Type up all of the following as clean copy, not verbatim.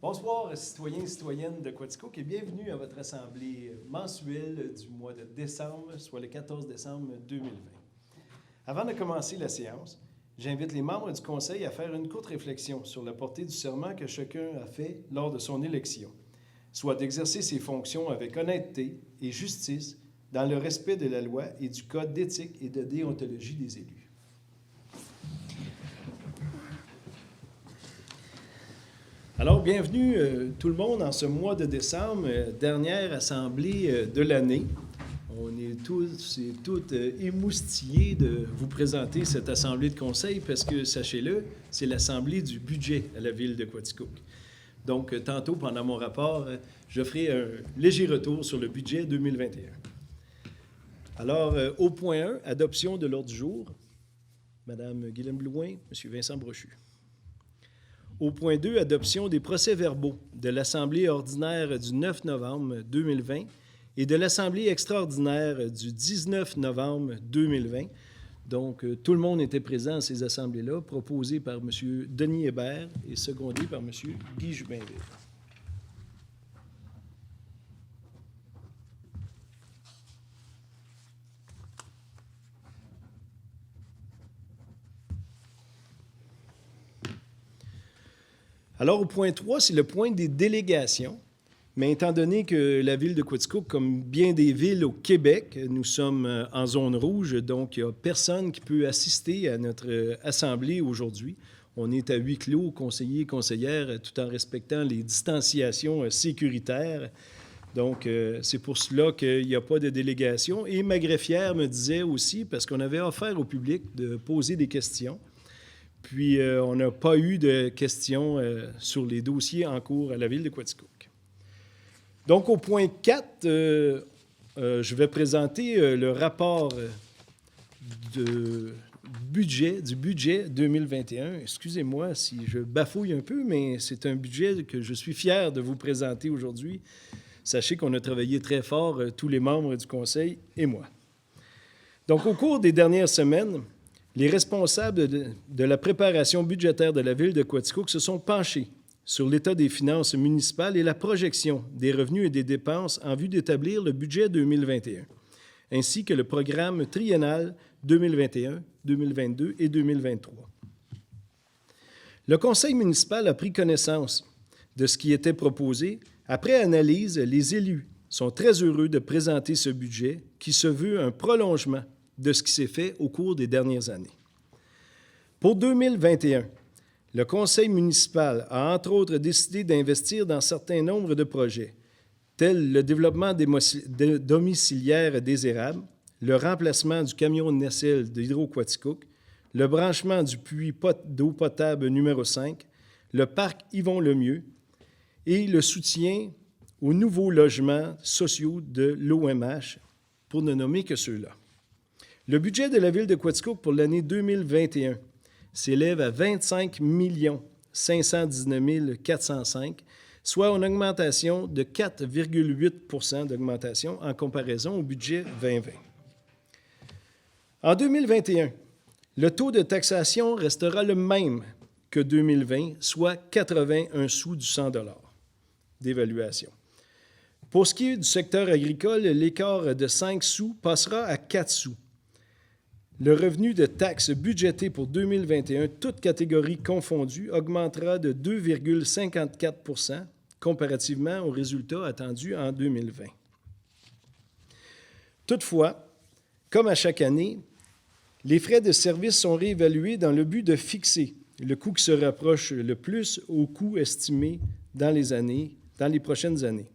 Bonsoir, citoyens et citoyennes de Quaticook et bienvenue à votre assemblée mensuelle du mois de décembre, soit le 14 décembre 2020. Avant de commencer la séance, j'invite les membres du Conseil à faire une courte réflexion sur la portée du serment que chacun a fait lors de son élection, soit d'exercer ses fonctions avec honnêteté et justice dans le respect de la loi et du code d'éthique et de déontologie des élus. Alors, bienvenue tout le monde en ce mois de décembre, dernière assemblée de l'année. On est tous et toutes émoustillés de vous présenter cette assemblée de conseil parce que, sachez-le, c'est l'assemblée du budget à la ville de Quaticook. Donc, tantôt, pendant mon rapport, je ferai un léger retour sur le budget 2021. Alors, au point 1, adoption de l'ordre du jour, Mme Guylaine Blouin, M. Vincent Brochu. Au point 2, adoption des procès-verbaux de l'Assemblée ordinaire du 9 novembre 2020 et de l'Assemblée extraordinaire du 19 novembre 2020. Donc, tout le monde était présent à ces assemblées-là, proposées par M. Denis Hébert et secondées par M. Guy Jubinville. Alors, au point 3, c'est le point des délégations. Mais étant donné que la ville de Quaticook, comme bien des villes au Québec, nous sommes en zone rouge, donc il n'y a personne qui peut assister à notre assemblée aujourd'hui. On est à huis clos, conseillers et conseillères, tout en respectant les distanciations sécuritaires. Donc, c'est pour cela qu'il n'y a pas de délégation. Et ma greffière me disait aussi, parce qu'on avait offert au public de poser des questions, puis, on n'a pas eu de questions sur les dossiers en cours à la ville de Quaticook. Donc, au point 4, je vais présenter le rapport du budget 2021. Excusez-moi si je bafouille un peu, mais c'est un budget que je suis fier de vous présenter aujourd'hui. Sachez qu'on a travaillé très fort, tous les membres du Conseil et moi. Donc, au cours des dernières semaines, les responsables de la préparation budgétaire de la ville de Quaticook se sont penchés sur l'état des finances municipales et la projection des revenus et des dépenses en vue d'établir le budget 2021, ainsi que le programme triennal 2021, 2022 et 2023. Le conseil municipal a pris connaissance de ce qui était proposé. Après analyse, les élus sont très heureux de présenter ce budget qui se veut un prolongement de ce qui s'est fait au cours des dernières années. Pour 2021, le conseil municipal a entre autres décidé d'investir dans certains nombres de projets, tels le développement des domiciliaires désérables, le remplacement du camion de nacelle d'Hydro-Quaticook, le branchement du puits d'eau potable numéro 5, le parc Yvon Lemieux et le soutien aux nouveaux logements sociaux de l'OMH, pour ne nommer que ceux-là. Le budget de la ville de Quaticook pour l'année 2021 s'élève à 25 519 405, soit une augmentation de 4,8 % d'augmentation en comparaison au budget 2020. En 2021, le taux de taxation restera le même que 2020, soit 81 sous du 100 $ d'évaluation. Pour ce qui est du secteur agricole, l'écart de 5 sous passera à 4 sous. Le revenu de taxes budgété pour 2021, toutes catégories confondues, augmentera de 2,54 % comparativement aux résultats attendus en 2020. Toutefois, comme à chaque année, les frais de service sont réévalués dans le but de fixer le coût qui se rapproche le plus au coût estimé dans les prochaines années.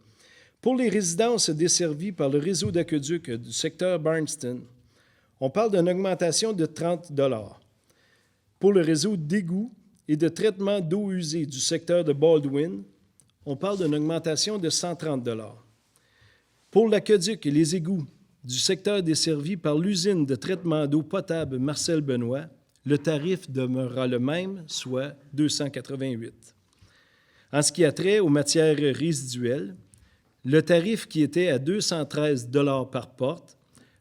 Pour les résidences desservies par le réseau d'aqueduc du secteur Barnston, on parle d'une augmentation de 30 $. Pour le réseau d'égouts et de traitement d'eau usée du secteur de Baldwin, on parle d'une augmentation de 130 $. Pour l'aqueduc et les égouts du secteur desservi par l'usine de traitement d'eau potable Marcel Benoît, le tarif demeurera le même, soit 288 $. En ce qui a trait aux matières résiduelles, le tarif qui était à 213 $ par porte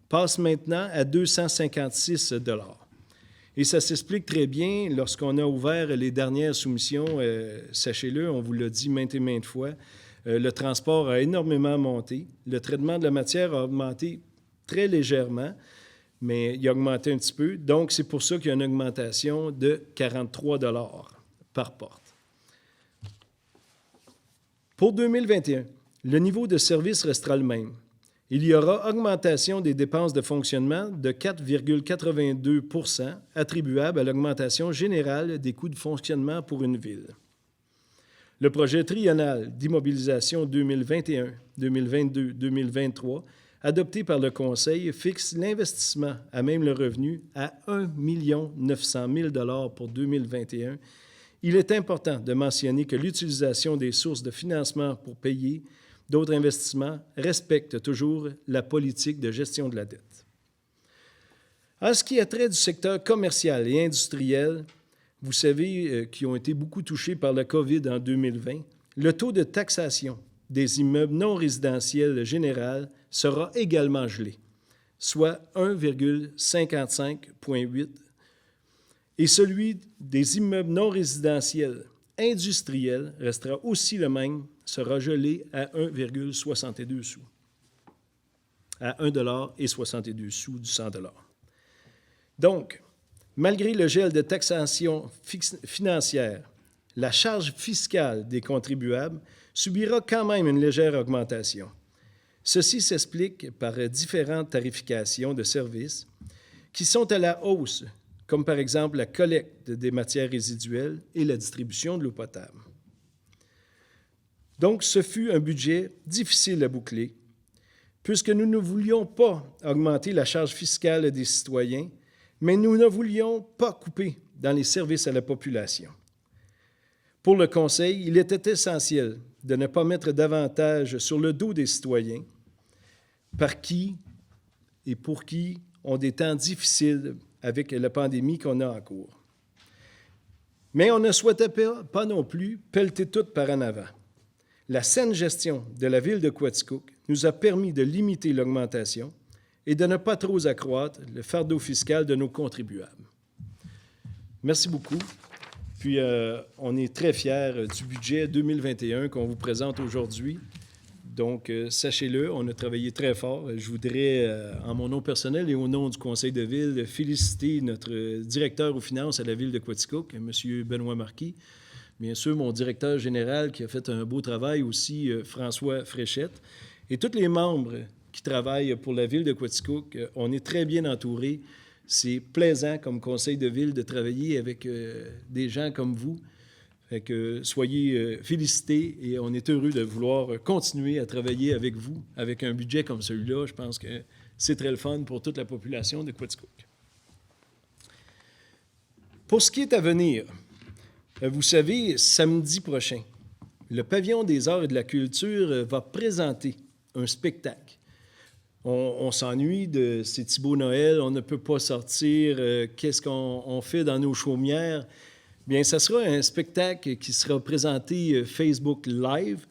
passe maintenant à 256 $. Et ça s'explique très bien lorsqu'on a ouvert les dernières soumissions. Sachez-le, on vous l'a dit maintes et maintes fois, le transport a énormément monté. Le traitement de la matière a augmenté très légèrement, mais il a augmenté un petit peu. Donc, c'est pour ça qu'il y a une augmentation de 43 $ par porte. Pour 2021, le niveau de service restera le même. Il y aura augmentation des dépenses de fonctionnement de 4,82 % attribuable à l'augmentation générale des coûts de fonctionnement pour une ville. Le projet triennal d'immobilisation 2021, 2022, 2023, adopté par le Conseil, fixe l'investissement à même le revenu à 1 900 000 $ pour 2021. Il est important de mentionner que l'utilisation des sources de financement pour payer d'autres investissements respectent toujours la politique de gestion de la dette. En ce qui a trait du secteur commercial et industriel, vous savez qui ont été beaucoup touchés par la COVID en 2020, le taux de taxation des immeubles non résidentiels général sera également gelé, soit 1,55,8 et celui des immeubles non résidentiels industriels restera aussi le même, sera gelé à 1,62 sous, à 1,62 $ du 100 $. Donc, malgré le gel de taxation financière, la charge fiscale des contribuables subira quand même une légère augmentation. Ceci s'explique par différentes tarifications de services qui sont à la hausse, comme par exemple la collecte des matières résiduelles et la distribution de l'eau potable. Donc, ce fut un budget difficile à boucler, puisque nous ne voulions pas augmenter la charge fiscale des citoyens, mais nous ne voulions pas couper dans les services à la population. Pour le Conseil, il était essentiel de ne pas mettre davantage sur le dos des citoyens, par qui et pour qui ont des temps difficiles avec la pandémie qu'on a en cours. Mais on ne souhaitait pas non plus pelleter tout par en avant. La saine gestion de la ville de Quaticook nous a permis de limiter l'augmentation et de ne pas trop accroître le fardeau fiscal de nos contribuables. Merci beaucoup. Puis, on est très fiers du budget 2021 qu'on vous présente aujourd'hui. Donc, sachez-le, on a travaillé très fort. Je voudrais, en mon nom personnel et au nom du Conseil de ville, féliciter notre directeur aux finances à la ville de Quaticook, M. Benoît Marquis. Bien sûr, mon directeur général qui a fait un beau travail aussi, François Fréchette. Et tous les membres qui travaillent pour la ville de Quaticook, on est très bien entourés. C'est plaisant comme conseil de ville de travailler avec des gens comme vous. Fait que soyez félicités et on est heureux de vouloir continuer à travailler avec vous, avec un budget comme celui-là. Je pense que c'est très le fun pour toute la population de Quaticook. Pour ce qui est à venir, vous savez, samedi prochain, le Pavillon des arts et de la culture va présenter un spectacle. On s'ennuie de ces Thibaut Noël, on ne peut pas sortir, qu'est-ce qu'on fait dans nos chaumières? Bien, ça sera un spectacle qui sera présenté Facebook Live.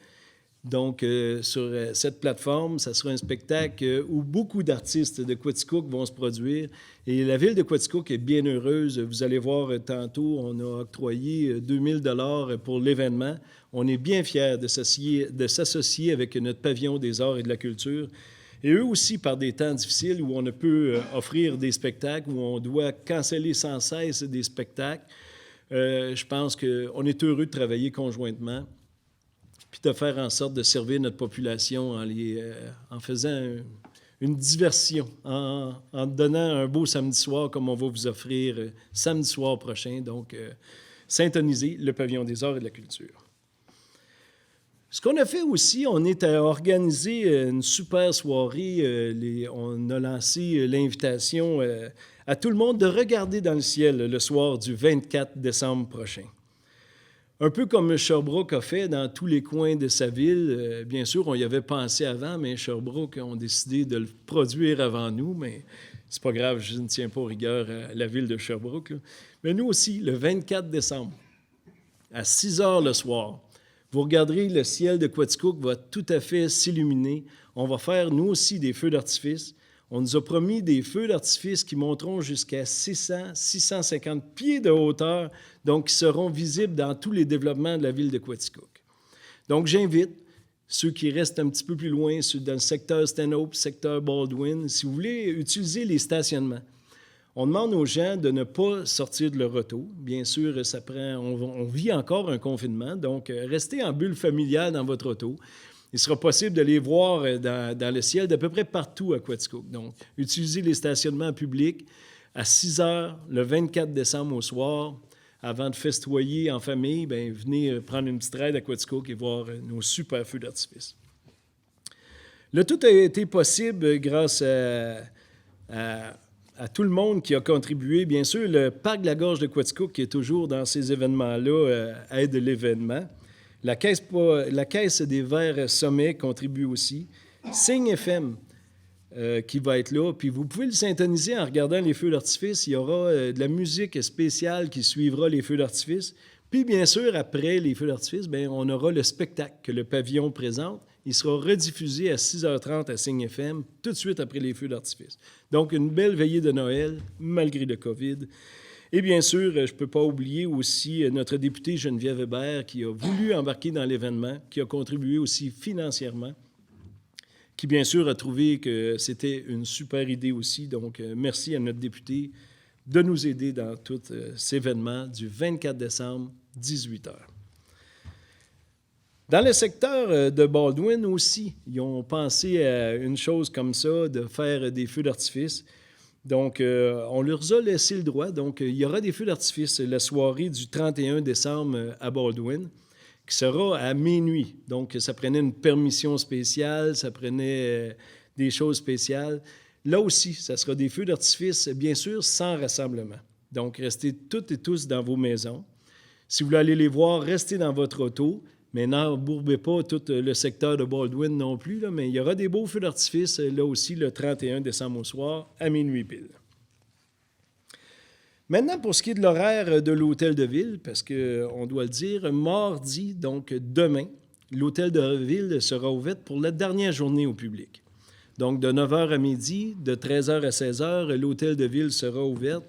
Donc, sur cette plateforme, ça sera un spectacle où beaucoup d'artistes de Quaticook vont se produire. Et la ville de Quaticook est bien heureuse. Vous allez voir tantôt, on a octroyé 2 000 $ pour l'événement. On est bien fiers de s'associer avec notre pavillon des arts et de la culture. Et eux aussi, par des temps difficiles où on ne peut offrir des spectacles, où on doit canceller sans cesse des spectacles, je pense qu'on est heureux de travailler conjointement puis de faire en sorte de servir notre population en faisant une diversion, en donnant un beau samedi soir comme on va vous offrir samedi soir prochain. Donc, syntoniser le Pavillon des arts et de la culture. Ce qu'on a fait aussi, on est à organiser une super soirée. On a lancé l'invitation à tout le monde de regarder dans le ciel le soir du 24 décembre prochain. Un peu comme Sherbrooke a fait dans tous les coins de sa ville. Bien sûr, on y avait pensé avant, mais Sherbrooke ont décidé de le produire avant nous, mais c'est pas grave, je ne tiens pas rigueur à la ville de Sherbrooke. Là. Mais nous aussi, le 24 décembre, à 6 heures le soir, vous regarderez, le ciel de Quaticook va tout à fait s'illuminer. On va faire, nous aussi, des feux d'artifice. On nous a promis des feux d'artifice qui monteront jusqu'à 650 pieds de hauteur, donc qui seront visibles dans tous les développements de la ville de Quaticook. Donc, j'invite ceux qui restent un petit peu plus loin, ceux dans le secteur Stanhope, secteur Baldwin, si vous voulez utiliser les stationnements. On demande aux gens de ne pas sortir de leur auto. Bien sûr, on vit encore un confinement, donc restez en bulle familiale dans votre auto. Il sera possible de les voir dans le ciel d'à peu près partout à Quaticook. Donc, utilisez les stationnements publics à 6 heures le 24 décembre au soir. Avant de festoyer en famille, bien, venez prendre une petite ride à Quaticook et voir nos super feux d'artifice. Le tout a été possible grâce à tout le monde qui a contribué. Bien sûr, le Parc de la Gorge de Quaticook, qui est toujours dans ces événements-là, aide l'événement. La Caisse des Verts Sommets contribue aussi. Signe FM, qui va être là. Puis vous pouvez le syntoniser en regardant les feux d'artifice. Il y aura de la musique spéciale qui suivra les feux d'artifice. Puis bien sûr, après les feux d'artifice, bien, on aura le spectacle que le pavillon présente. Il sera rediffusé à 6h30 à Signe FM, tout de suite après les feux d'artifice. Donc, une belle veillée de Noël, malgré le COVID. Et bien sûr, je ne peux pas oublier aussi notre députée Geneviève Hébert qui a voulu embarquer dans l'événement, qui a contribué aussi financièrement, qui, bien sûr, a trouvé que c'était une super idée aussi. Donc, merci à notre député de nous aider dans tout cet événement du 24 décembre, 18h. Dans le secteur de Baldwin aussi, ils ont pensé à une chose comme ça, de faire des feux d'artifice. Donc, on leur a laissé le droit. Donc, il y aura des feux d'artifice la soirée du 31 décembre à Baldwin, qui sera à minuit. Donc, ça prenait une permission spéciale, ça prenait des choses spéciales. Là aussi, ça sera des feux d'artifice, bien sûr, sans rassemblement. Donc, restez toutes et tous dans vos maisons. Si vous voulez aller les voir, restez dans votre auto, mais n'embourbez pas tout le secteur de Baldwin non plus, là, mais il y aura des beaux feux d'artifice, là aussi, le 31 décembre au soir, à minuit pile. Maintenant, pour ce qui est de l'horaire de l'Hôtel de Ville, parce qu'on doit le dire, mardi, donc demain, l'Hôtel de Ville sera ouvert pour la dernière journée au public. Donc, de 9h à midi, de 13h à 16h, l'Hôtel de Ville sera ouvert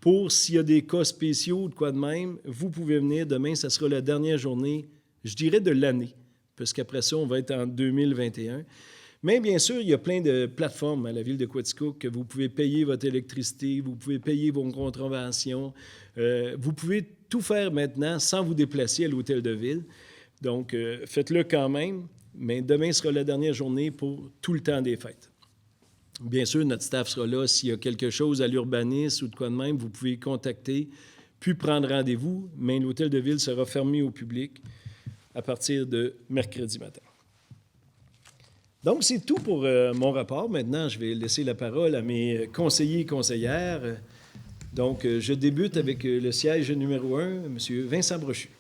pour, s'il y a des cas spéciaux ou de quoi de même, vous pouvez venir. Demain, ça sera la dernière journée, je dirais, de l'année, parce qu'après ça, on va être en 2021. Mais bien sûr, il y a plein de plateformes à la ville de Quaticook que vous pouvez payer votre électricité, vous pouvez payer vos contraventions. Vous pouvez tout faire maintenant sans vous déplacer à l'Hôtel de Ville. Donc, faites-le quand même, mais demain sera la dernière journée pour tout le temps des fêtes. Bien sûr, notre staff sera là. S'il y a quelque chose à l'urbanisme ou de quoi de même, vous pouvez contacter, puis prendre rendez-vous, mais l'Hôtel de Ville sera fermé au public à partir de mercredi matin. Donc, c'est tout pour mon rapport. Maintenant, je vais laisser la parole à mes conseillers et conseillères. Donc, je débute avec le siège numéro 1, M. Vincent Brochu.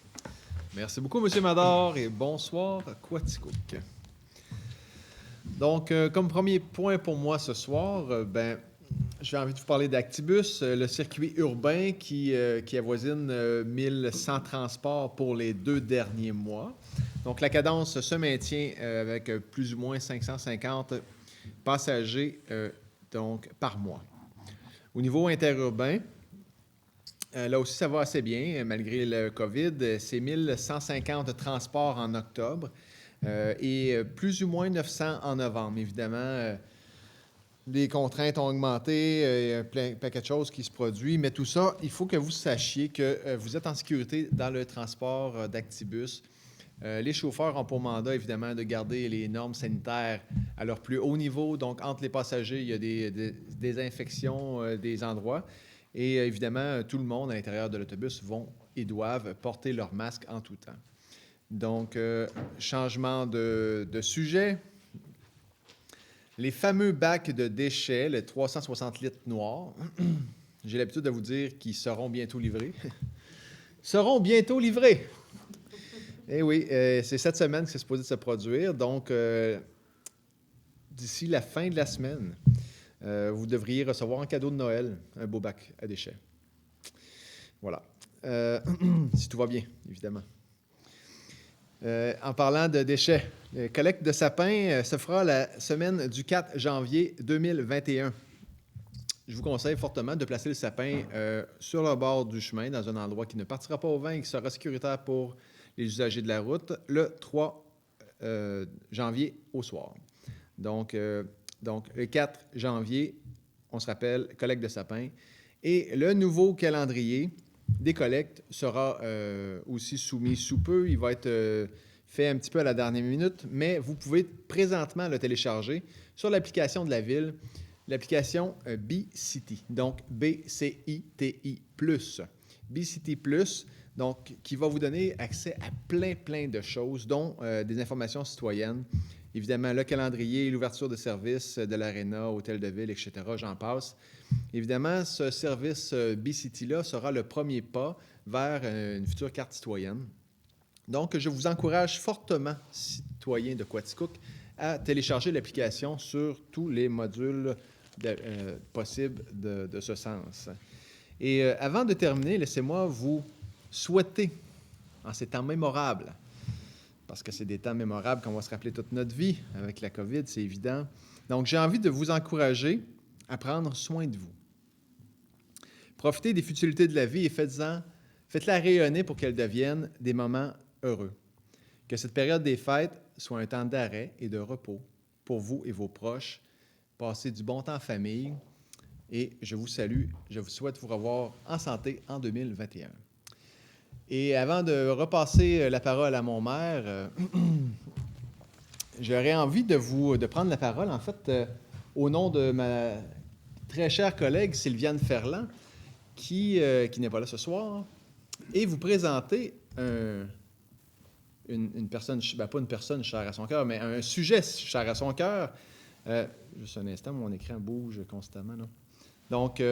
Merci beaucoup, M. Mador, et bonsoir, Quaticook. Donc, comme premier point pour moi ce soir, j'ai envie de vous parler d'Actibus, le circuit urbain qui avoisine 1100 transports pour les 2 derniers mois. Donc, la cadence se maintient avec plus ou moins 550 passagers par mois. Au niveau interurbain, là aussi, ça va assez bien, malgré le COVID. C'est 1150 transports en octobre et plus ou moins 900 en novembre. Évidemment, les contraintes ont augmenté, il y a un paquet de choses qui se produisent, mais tout ça, il faut que vous sachiez que vous êtes en sécurité dans le transport d'Actibus. Les chauffeurs ont pour mandat, évidemment, de garder les normes sanitaires à leur plus haut niveau. Donc, entre les passagers, il y a des désinfections des endroits. Et évidemment, tout le monde à l'intérieur de l'autobus vont et doivent porter leur masque en tout temps. Donc, changement de sujet. Les fameux bacs de déchets, les 360 litres noirs, j'ai l'habitude de vous dire qu'ils seront bientôt livrés. Seront bientôt livrés! Eh oui, c'est cette semaine que c'est supposé se produire. Donc, d'ici la fin de la semaine, vous devriez recevoir en cadeau de Noël un beau bac à déchets. Voilà. Si tout va bien, évidemment. En parlant de déchets, la collecte de sapins se fera la semaine du 4 janvier 2021. Je vous conseille fortement de placer le sapin sur le bord du chemin, dans un endroit qui ne partira pas au vent et qui sera sécuritaire pour les usagers de la route, le 3 janvier au soir. Donc, le 4 janvier, on se rappelle, collecte de sapins. Et le nouveau calendrier des collectes sera aussi soumis sous peu. Il va être fait un petit peu à la dernière minute, mais vous pouvez présentement le télécharger sur l'application de la Ville, l'application B-City, donc B-C-I-T-I+. B-City+, donc, qui va vous donner accès à plein de choses, dont des informations citoyennes. Évidemment, le calendrier, l'ouverture de services de l'aréna, hôtel de ville, etc., j'en passe. Évidemment, ce service B-City-là sera le premier pas vers une future carte citoyenne. Donc, je vous encourage fortement, citoyens de Quaticook, à télécharger l'application sur tous les modules possibles de ce sens. Et avant de terminer, laissez-moi vous souhaiter, en ces temps mémorables, parce que c'est des temps mémorables qu'on va se rappeler toute notre vie avec la COVID, c'est évident. Donc, j'ai envie de vous encourager à prendre soin de vous. Profitez des futilités de la vie et faites-la rayonner pour qu'elle devienne des moments heureux. Que cette période des fêtes soit un temps d'arrêt et de repos pour vous et vos proches. Passez du bon temps en famille et je vous salue. Je vous souhaite vous revoir en santé en 2021. Et avant de repasser la parole à mon maire, j'aurais envie de prendre la parole, en fait, au nom de ma très chère collègue Sylviane Ferland, qui n'est pas là ce soir, et vous présenter une personne, pas une personne chère à son cœur, mais un sujet cher à son cœur. Juste un instant, mon écran bouge constamment, là. Donc,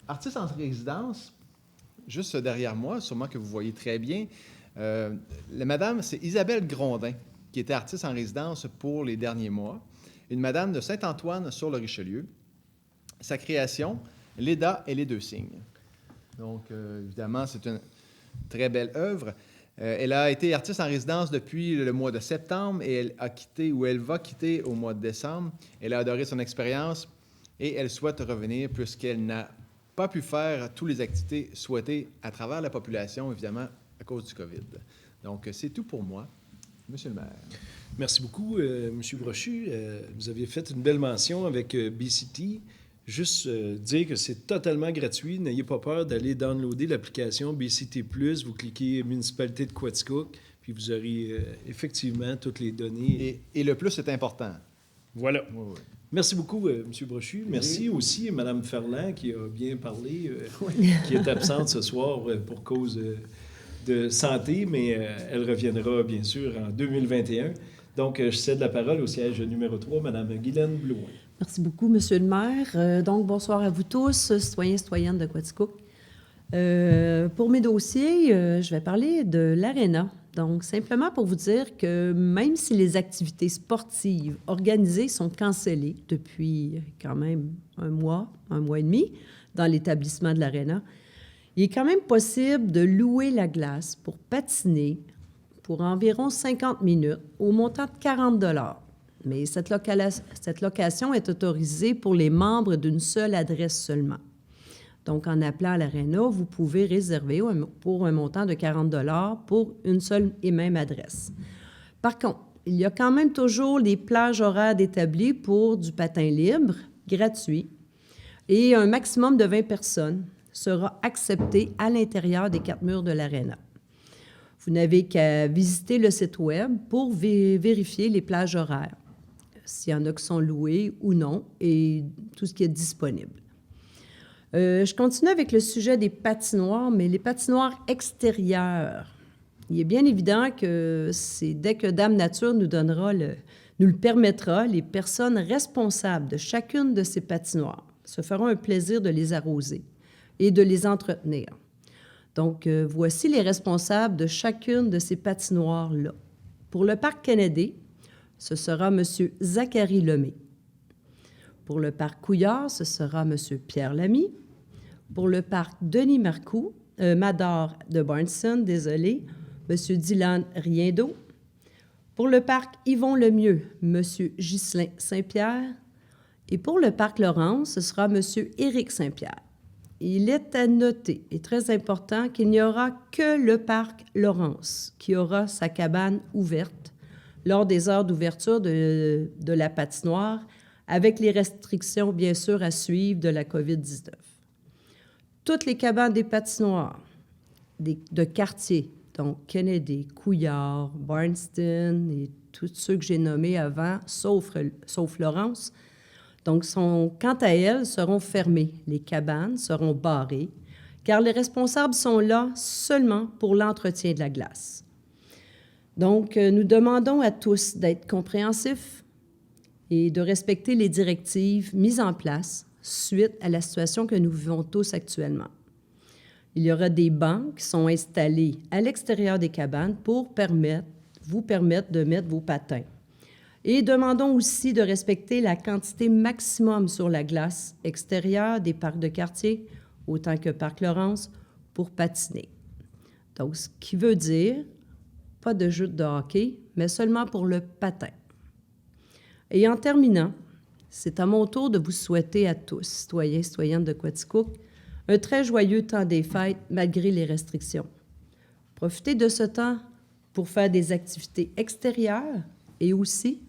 artiste en résidence, juste derrière moi, sûrement que vous voyez très bien. La madame, c'est Isabelle Grondin, qui était artiste en résidence pour les derniers mois. Une madame de Saint-Antoine-sur-le-Richelieu. Sa création, Léda et les deux cygnes. Donc, évidemment, c'est une très belle œuvre. Elle a été artiste en résidence depuis le mois de septembre et elle va quitter au mois de décembre. Elle a adoré son expérience et elle souhaite revenir puisqu'elle n'a pas pu faire toutes les activités souhaitées à travers la population, évidemment, à cause du COVID. Donc, c'est tout pour moi. Monsieur le maire. Merci beaucoup, M. Brochu. Vous avez fait une belle mention avec B-City. Juste dire que c'est totalement gratuit. N'ayez pas peur d'aller downloader l'application B-City+. Vous cliquez Municipalité de Quaticook, puis vous aurez effectivement toutes les données. Et le plus est important. Voilà. Oui. Merci beaucoup, M. Brochu. Merci aussi à Mme Ferland qui a bien parlé, qui est absente ce soir pour cause de santé, mais elle reviendra bien sûr en 2021. Donc, je cède la parole au siège numéro 3, Mme Guylaine Blouin. Merci beaucoup, Monsieur le maire. Donc, bonsoir à vous tous, citoyens et citoyennes de Quaticook. Pour mes dossiers, je vais parler de l'Aréna. Donc, simplement pour vous dire que même si les activités sportives organisées sont cancellées depuis quand même un mois et demi dans l'établissement de l'Aréna, il est quand même possible de louer la glace pour patiner pour environ 50 minutes au montant de 40 $. Mais cette location est autorisée pour les membres d'une seule adresse seulement. Donc, en appelant à l'Aréna, vous pouvez réserver pour un montant de 40 $ pour une seule et même adresse. Par contre, il y a quand même toujours les plages horaires établies pour du patin libre, gratuit, et un maximum de 20 personnes sera accepté à l'intérieur des 4 murs de l'Aréna. Vous n'avez qu'à visiter le site Web pour vérifier les plages horaires, s'il y en a qui sont louées ou non, et tout ce qui est disponible. Je continue avec le sujet des patinoires, mais les patinoires extérieures. Il est bien évident que c'est dès que Dame Nature nous le permettra, les personnes responsables de chacune de ces patinoires se feront un plaisir de les arroser et de les entretenir. Donc, voici les responsables de chacune de ces patinoires-là. Pour le parc Kennedy, ce sera M. Zachary Lemay. Pour le parc Couillard, ce sera M. Pierre Lamy. Pour le parc Denis Mador de Barnson, M. Dylan Riendeau. Pour le parc Yvon Lemieux, M. Ghislain Saint-Pierre. Et pour le parc Laurence, ce sera M. Éric Saint-Pierre. Il est à noter, et très important, qu'il n'y aura que le parc Laurence qui aura sa cabane ouverte lors des heures d'ouverture de la patinoire, avec les restrictions, bien sûr, à suivre de la COVID-19. Toutes les cabanes des patinoires de quartier, donc Kennedy, Couillard, Barnston et tous ceux que j'ai nommés avant, sauf Laurence, donc quant à elles, seront fermées. Les cabanes seront barrées, car les responsables sont là seulement pour l'entretien de la glace. Donc, nous demandons à tous d'être compréhensifs et de respecter les directives mises en place suite à la situation que nous vivons tous actuellement. Il y aura des bancs qui sont installés à l'extérieur des cabanes pour vous permettre de mettre vos patins. Et demandons aussi de respecter la quantité maximum sur la glace extérieure des parcs de quartier, autant que Parc Laurence, pour patiner. Donc, ce qui veut dire pas de jeu de hockey, mais seulement pour le patin. Et en terminant, c'est à mon tour de vous souhaiter à tous, citoyens et citoyennes de Quaticook, un très joyeux temps des fêtes malgré les restrictions. Profitez de ce temps pour faire des activités extérieures et aussi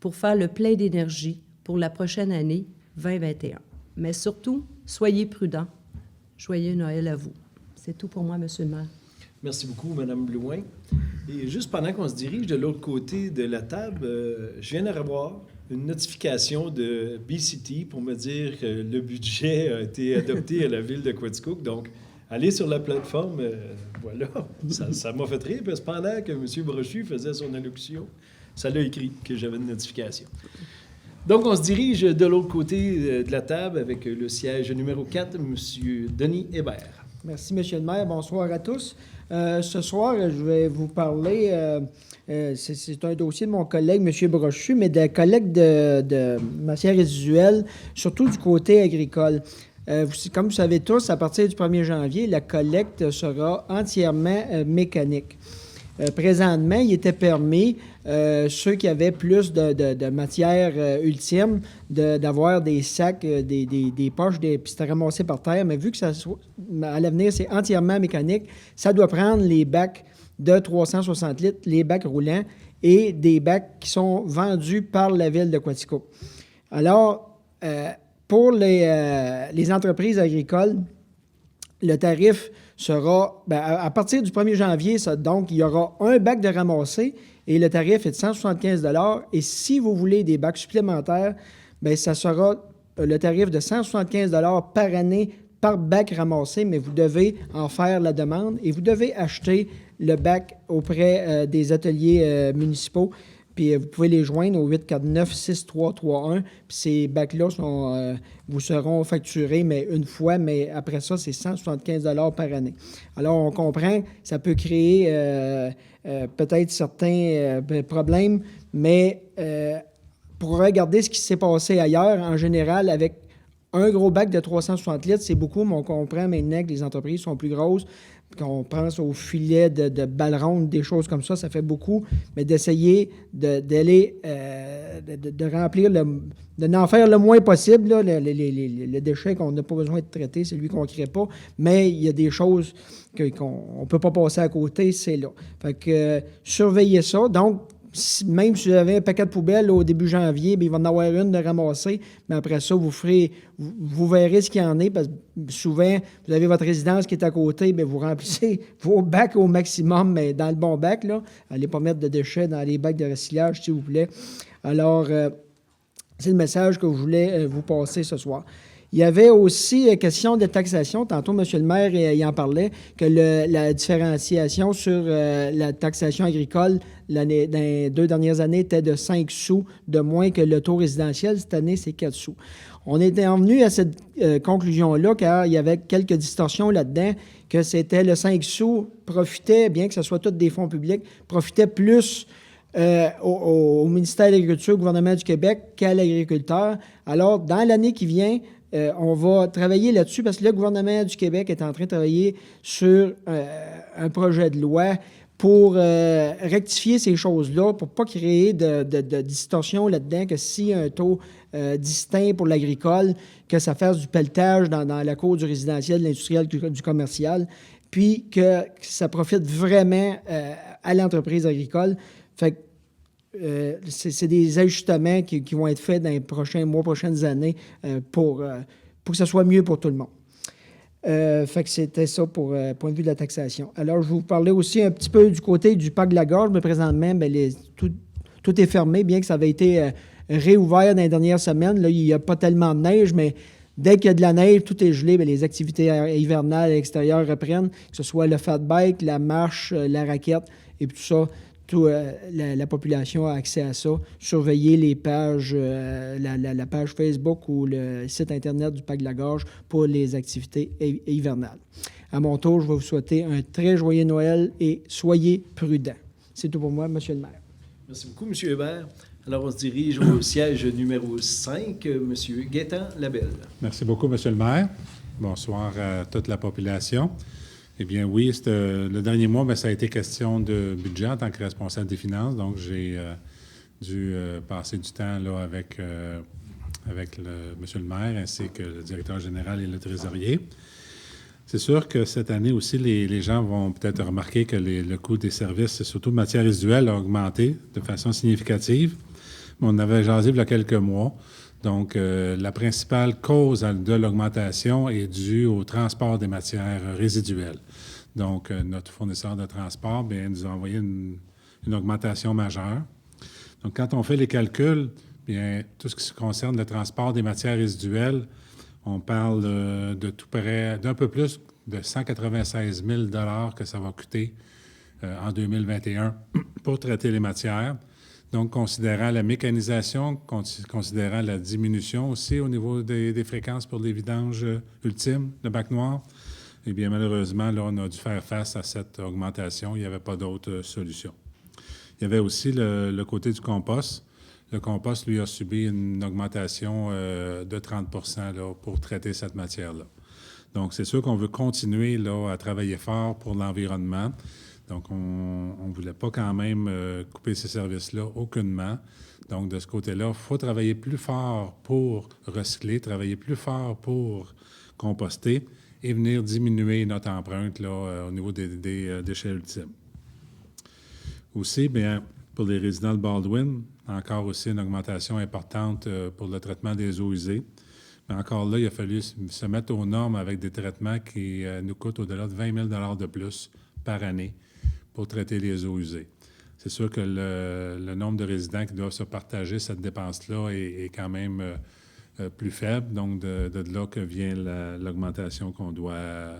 pour faire le plein d'énergie pour la prochaine année 2021. Mais surtout, soyez prudents. Joyeux Noël à vous. C'est tout pour moi, Monsieur le maire. Merci beaucoup, Mme Blouin. Et juste pendant qu'on se dirige de l'autre côté de la table, je viens de recevoir une notification de BCT pour me dire que le budget a été adopté à la ville de Quaticook. Donc, allez sur la plateforme, voilà, ça m'a fait rire, parce que pendant que M. Brochu faisait son allocution, ça l'a écrit que j'avais une notification. Donc, on se dirige de l'autre côté de la table avec le siège numéro 4, M. Denis Hébert. Merci, M. le maire. Bonsoir à tous. Ce soir, je vais vous parler, c'est un dossier de mon collègue, M. Brochu, mais de la collecte de matières résiduelles, surtout du côté agricole. Comme vous savez tous, à partir du 1er janvier, la collecte sera entièrement mécanique. Présentement, il était permis, ceux qui avaient plus de matière ultime, d'avoir des sacs, des poches, puis c'était ramassé par terre. Mais vu que à l'avenir, c'est entièrement mécanique, ça doit prendre les bacs de 360 litres, les bacs roulants, et des bacs qui sont vendus par la ville de Quaticook. Alors, pour les entreprises agricoles, le tarif sera, à partir du 1er janvier, donc, il y aura un bac de ramassé et le tarif est de 175 $. Et si vous voulez des bacs supplémentaires, ça sera le tarif de 175 $ par année par bac ramassé, mais vous devez en faire la demande et vous devez acheter le bac auprès des ateliers municipaux. Puis vous pouvez les joindre au 849-6331. Puis ces bacs-là vous seront facturés, mais une fois, mais après ça, c'est 175 $ par année. Alors, on comprend que ça peut créer peut-être certains problèmes, mais pour regarder ce qui s'est passé ailleurs, en général, avec un gros bac de 360 litres, c'est beaucoup, mais on comprend maintenant que les entreprises sont plus grosses. Qu'on pense aux filets de balles rondes, des choses comme ça fait beaucoup, mais d'essayer d'aller de remplir, de n'en faire le moins possible. Là, le déchet qu'on n'a pas besoin de traiter, c'est lui qu'on ne crée pas, mais il y a des choses qu'on ne peut pas passer à côté, c'est là. Fait que surveillez ça. Donc, même si vous avez un paquet de poubelles au début janvier, il va en avoir une de ramasser, mais après ça, vous verrez ce qu'il y en est, parce que souvent, vous avez votre résidence qui est à côté, vous remplissez vos bacs au maximum, mais dans le bon bac, là. Allez pas mettre de déchets dans les bacs de recyclage, s'il vous plaît. Alors, c'est le message que je voulais vous passer ce soir. Il y avait aussi question de taxation. Tantôt, M. le maire il en parlait, que la différenciation sur la taxation agricole dans les 2 dernières années était de 5 sous de moins que le taux résidentiel. Cette année, c'est 4 sous. On était venu à cette conclusion-là car il y avait quelques distorsions là-dedans, que c'était le 5 sous profitait, bien que ce soit tous des fonds publics, profitait plus au ministère de l'Agriculture, au gouvernement du Québec, qu'à l'agriculteur. Alors, dans l'année qui vient, on va travailler là-dessus parce que le gouvernement du Québec est en train de travailler sur un projet de loi pour rectifier ces choses-là, pour ne pas créer de distorsion là-dedans, que s'il y a un taux distinct pour l'agricole, que ça fasse du pelletage dans la cour du résidentiel, de l'industriel, du commercial, puis que ça profite vraiment à l'entreprise agricole. Fait que c'est des ajustements qui vont être faits dans les prochains mois, prochaines années pour que ça soit mieux pour tout le monde. Fait que c'était ça pour point de vue de la taxation. Alors, je vais vous parler aussi un petit peu du côté du parc de la Gorge, mais présentement, bien, tout est fermé, bien que ça avait été réouvert dans les dernières semaines. Là, il n'y a pas tellement de neige, mais dès qu'il y a de la neige, tout est gelé, bien, les activités hivernales à l'extérieur reprennent, que ce soit le fat bike, la marche, la raquette, et puis tout ça. La population a accès à ça. Surveiller les pages, la page Facebook ou le site Internet du Parc de la Gorge pour les activités hivernales. À mon tour, je vais vous souhaiter un très joyeux Noël et soyez prudents. C'est tout pour moi, M. le maire. Merci beaucoup, M. Hébert. Alors, on se dirige au siège numéro 5, M. Gaétan Labelle. Merci beaucoup, M. le maire. Bonsoir à toute la population. Eh bien, oui, le dernier mois, bien, ça a été question de budget en tant que responsable des finances. Donc, j'ai dû passer du temps là, avec M. le maire ainsi que le directeur général et le trésorier. C'est sûr que cette année aussi, les gens vont peut-être remarquer que le coût des services, surtout de matières résiduelles, a augmenté de façon significative. Mais on avait jasé il y a quelques mois. Donc, la principale cause de l'augmentation est due au transport des matières résiduelles. Donc, notre fournisseur de transport bien, nous a envoyé une augmentation majeure. Donc, quand on fait les calculs, bien, tout ce qui concerne le transport des matières résiduelles, on parle de tout près d'un peu plus de 196 000 $ que ça va coûter en 2021 pour traiter les matières. Donc, considérant la mécanisation, considérant la diminution aussi au niveau des fréquences pour les vidanges ultimes, le bac noir, eh bien, malheureusement, là, on a dû faire face à cette augmentation. Il n'y avait pas d'autre solution. Il y avait aussi le côté du compost. Le compost, lui, a subi une augmentation de 30 % là, pour traiter cette matière-là. Donc, c'est sûr qu'on veut continuer là, à travailler fort pour l'environnement. Donc, on ne voulait pas quand même couper ces services-là aucunement. Donc, de ce côté-là, il faut travailler plus fort pour recycler, travailler plus fort pour composter et venir diminuer notre empreinte là, au niveau des déchets ultimes. Aussi, bien, pour les résidents de Baldwin, encore aussi une augmentation importante pour le traitement des eaux usées. Mais encore là, il a fallu se mettre aux normes avec des traitements qui nous coûtent au-delà de 20 000 $ de plus par année pour traiter les eaux usées. C'est sûr que le nombre de résidents qui doivent se partager cette dépense-là est quand même plus faible. Donc, de là que vient l'augmentation qu'on doit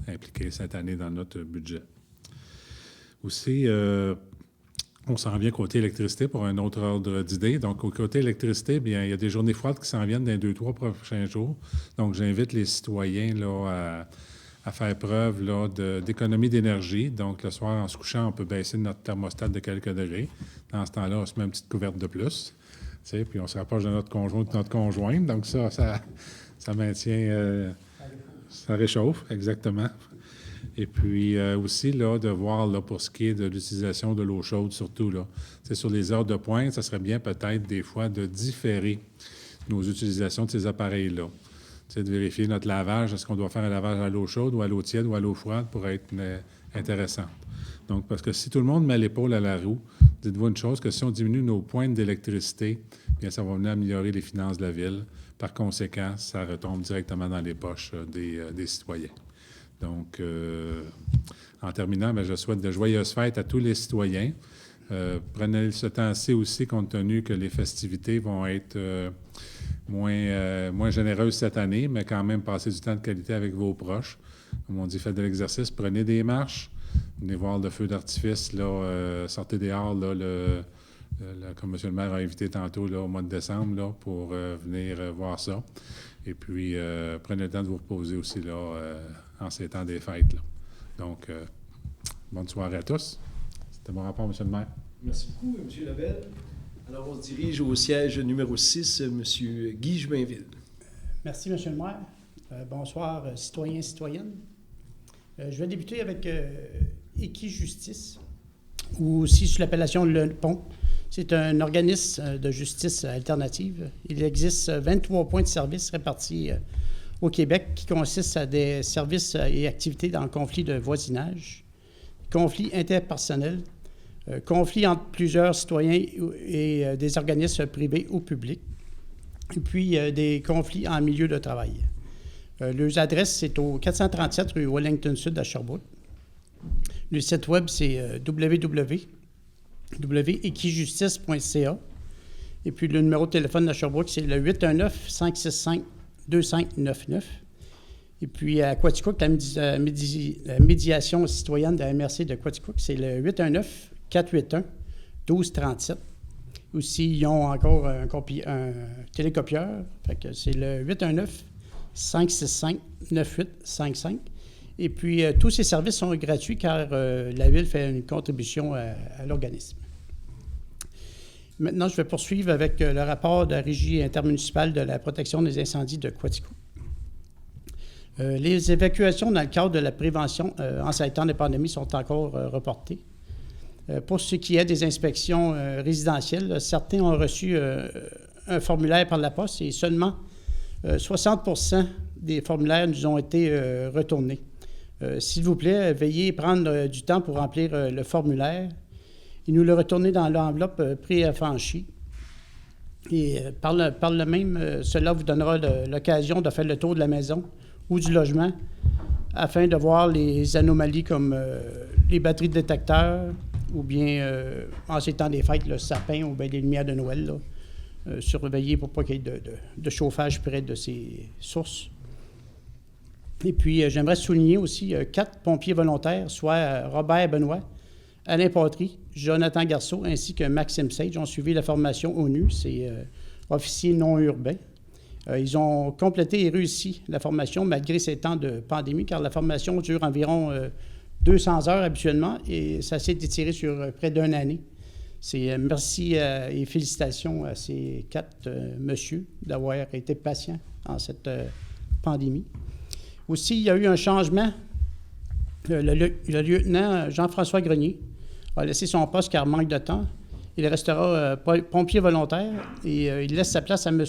impliquer cette année dans notre budget. Aussi, on s'en vient côté électricité pour un autre ordre d'idée. Donc, au côté électricité, bien, il y a des journées froides qui s'en viennent dans les 2-3 prochains jours. Donc, j'invite les citoyens là, à faire preuve là, d'économie d'énergie. Donc, le soir, en se couchant, on peut baisser notre thermostat de quelques degrés. Dans ce temps-là, on se met une petite couverte de plus. Puis on se rapproche de notre conjoint ou de notre conjointe. Donc, ça maintient... ça réchauffe, exactement. Et puis aussi, là, de voir là, pour ce qui est de l'utilisation de l'eau chaude, surtout, là. Sur les heures de pointe, ça serait bien peut-être des fois de différer nos utilisations de ces appareils-là. De vérifier notre lavage, est-ce qu'on doit faire un lavage à l'eau chaude ou à l'eau tiède ou à l'eau froide pour être intéressant. Donc, parce que si tout le monde met l'épaule à la roue, dites-vous une chose, que si on diminue nos pointes d'électricité, bien, ça va venir améliorer les finances de la ville. Par conséquent, ça retombe directement dans les poches des citoyens. Donc, en terminant, bien, je souhaite de joyeuses fêtes à tous les citoyens. Prenez ce temps-ci aussi, compte tenu que les festivités vont être moins généreuses cette année, mais quand même passer du temps de qualité avec vos proches. Comme on dit, faites de l'exercice, prenez des marches, venez voir le feu d'artifice, là, sortez dehors, là, comme M. le maire a invité tantôt là, au mois de décembre là, pour venir voir ça. Et puis, prenez le temps de vous reposer aussi là, en ces temps des fêtes. Là. Donc, bonne soirée à tous. C'était mon rapport, M. le maire. Merci beaucoup, M. Labelle. Alors, on se dirige au siège numéro 6, M. Guy Jubainville. Merci, M. le maire. Bonsoir, citoyens et citoyennes. Je vais débuter avec Équijustice. ou aussi sous l'appellation Le Pont. C'est un organisme de justice alternative. Il existe 23 points de service répartis au Québec qui consistent à des services et activités dans le conflit de voisinage, conflits interpersonnels, conflits entre plusieurs citoyens et des organismes privés ou publics, et puis des conflits en milieu de travail. Leurs adresses, c'est au 437 rue Wellington Sud à Sherbrooke. Le site web, c'est www.equijustice.ca. Et puis le numéro de téléphone de Sherbrooke, c'est le 819-565-2599. Et puis à Quaticook, la médiation citoyenne de la MRC de Quaticook, c'est le 819-481-1237. Aussi, ils ont encore un télécopieur. Fait que c'est le 819-565-9855. Et puis, tous ces services sont gratuits car la Ville fait une contribution à l'organisme. Maintenant, je vais poursuivre avec le rapport de la Régie intermunicipale de la protection des incendies de Quaticook. Les évacuations dans le cadre de la prévention en ces temps de pandémie sont encore reportées. Pour ce qui est des inspections résidentielles, certains ont reçu un formulaire par la poste et seulement 60% des formulaires nous ont été retournés. S'il vous plaît, veuillez prendre du temps pour remplir le formulaire et nous le retourner dans l'enveloppe pré-affranchie. Et par le même, cela vous donnera l'occasion de faire le tour de la maison ou du logement afin de voir les anomalies comme les batteries de détecteurs ou bien, en ces temps des fêtes, le sapin ou bien les lumières de Noël, là, surveiller pour pas qu'il y ait de chauffage près de ces sources. Et puis, j'aimerais souligner aussi 4 pompiers volontaires, soit Robert Benoît, Alain Patry, Jonathan Garceau, ainsi que Maxime Sage, ont suivi la formation ONU, c'est officiers non urbains. Ils ont complété et réussi la formation malgré ces temps de pandémie, car la formation dure environ 200 heures habituellement et ça s'est étiré sur près d'une année. Merci et félicitations à ces 4 messieurs d'avoir été patients en cette pandémie. Aussi, il y a eu un changement. Le lieutenant Jean-François Grenier a laissé son poste car manque de temps. Il restera pompier volontaire et il laisse sa place à M.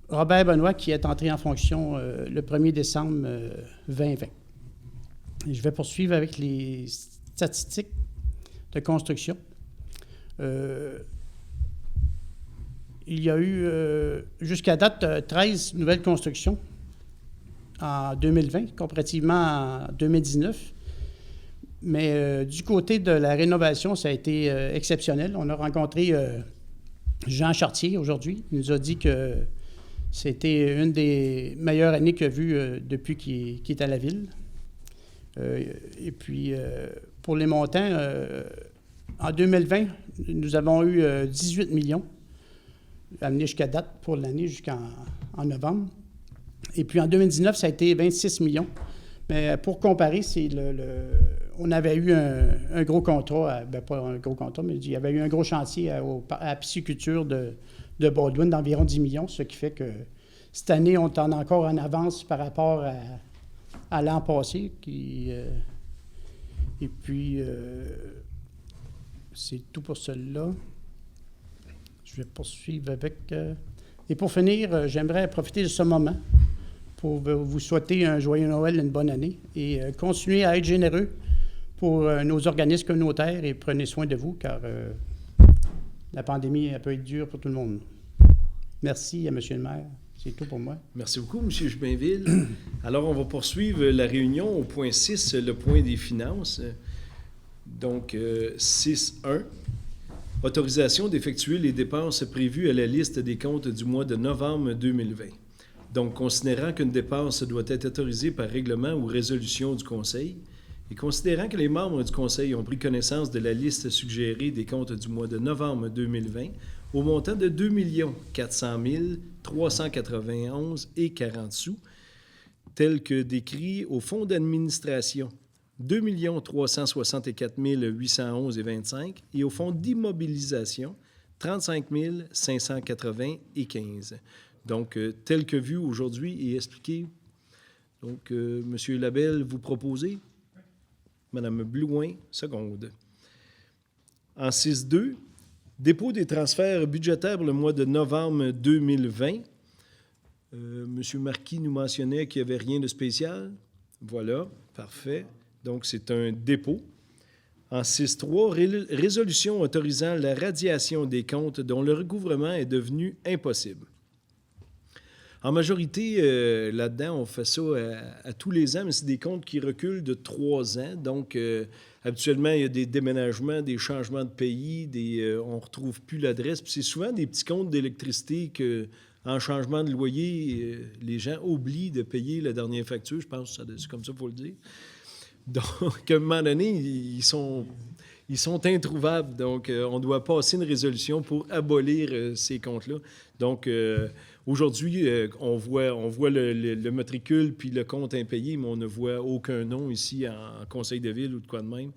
Robert Benoît qui est entré en fonction le 1er décembre 2020. Et je vais poursuivre avec les statistiques de construction. Il y a eu jusqu'à date 13 nouvelles constructions en 2020, comparativement en 2019. Mais du côté de la rénovation, ça a été exceptionnel. On a rencontré Jean Chartier aujourd'hui. Il nous a dit que c'était une des meilleures années qu'il a vues depuis qu'il est à la Ville. Et puis, pour les montants, en 2020, nous avons eu 18 millions amenés jusqu'à date pour l'année, jusqu'en novembre. Et puis en 2019, ça a été 26 millions. Mais pour comparer, on avait eu un gros contrat, pas un gros contrat, mais il y avait eu un gros chantier à la pisciculture de Baldwin d'environ 10 millions, ce qui fait que cette année, on est encore en avance par rapport à l'an passé. Et puis, c'est tout pour cela. Je vais poursuivre avec... Et pour finir, j'aimerais profiter de ce moment pour vous souhaiter un joyeux Noël et une bonne année et continuer à être généreux pour nos organismes communautaires et prenez soin de vous car la pandémie elle peut être dure pour tout le monde. Merci à M. le maire. C'est tout pour moi. Merci beaucoup, M. Jubainville. Alors, on va poursuivre la réunion au point 6, le point des finances. Donc, 6.1. Autorisation d'effectuer les dépenses prévues à la liste des comptes du mois de novembre 2020. Donc, considérant qu'une dépense doit être autorisée par règlement ou résolution du Conseil, et considérant que les membres du Conseil ont pris connaissance de la liste suggérée des comptes du mois de novembre 2020 au montant de 2 400 391 et 40 sous, tel que décrit au fonds d'administration 2 364 811 et 25 et au fonds d'immobilisation 35 580 et 15. Donc, tel que vu aujourd'hui et expliqué. Donc, M. Labelle, vous proposez? Mme Blouin, seconde. En 6.2, dépôt des transferts budgétaires pour le mois de novembre 2020. M. Marquis nous mentionnait qu'il n'y avait rien de spécial. Voilà, parfait. Donc, c'est un dépôt. En 6.3, résolution autorisant la radiation des comptes dont le recouvrement est devenu impossible. En majorité, là-dedans, on fait ça à tous les ans, mais c'est des comptes qui reculent de 3 ans. Donc, habituellement, il y a des déménagements, des changements de pays, on ne retrouve plus l'adresse. Puis c'est souvent des petits comptes d'électricité qu'en changement de loyer, les gens oublient de payer la dernière facture. Je pense que c'est comme ça qu'il faut le dire. Donc, à un moment donné, ils sont introuvables. Donc, on doit passer une résolution pour abolir ces comptes-là. Donc, aujourd'hui, on voit le matricule puis le compte impayé, mais on ne voit aucun nom ici en conseil de ville ou de quoi de même.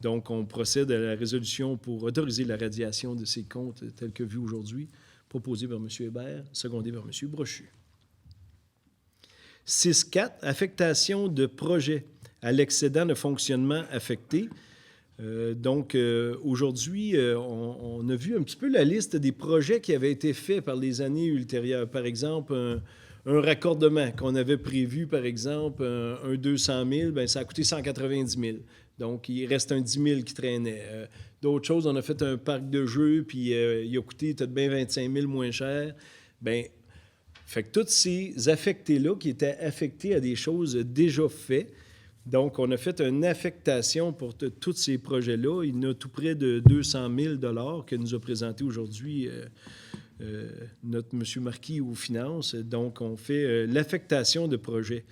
Donc, on procède à la résolution pour autoriser la radiation de ces comptes tels que vus aujourd'hui, proposé par M. Hébert, secondé par M. Brochu. 6.4, affectation de projets à l'excédent de fonctionnement affecté. Donc, aujourd'hui, on a vu un petit peu la liste des projets qui avaient été faits par les années ultérieures. Par exemple, un raccordement qu'on avait prévu, par exemple, un 200 000, bien, ça a coûté 190 000. Donc, il reste un 10 000 qui traînait. D'autres choses, on a fait un parc de jeux, puis il a coûté peut-être bien 25 000 moins cher. Bien, fait que tous ces affectés-là qui étaient affectés à des choses déjà faites. Donc, on a fait une affectation pour tous ces projets-là. Il y en a tout près de 200 000 $ que nous a présenté aujourd'hui notre M. Marquis aux finances. Donc, on fait l'affectation de projets.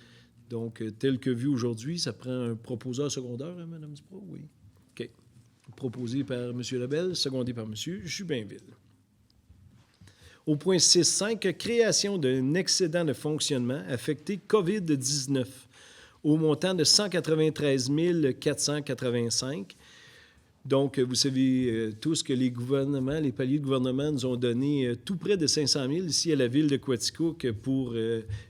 Donc, tel que vu aujourd'hui, ça prend un proposeur secondaire, hein, Mme Duprat? Oui. OK. Proposé par M. Lebel, secondé par M. Jubinville. Au point 6.5, création d'un excédent de fonctionnement affecté COVID-19 au montant de 193 485. Donc, vous savez tous que les gouvernements, les paliers de gouvernement nous ont donné tout près de 500 000 ici à la ville de Quaticook pour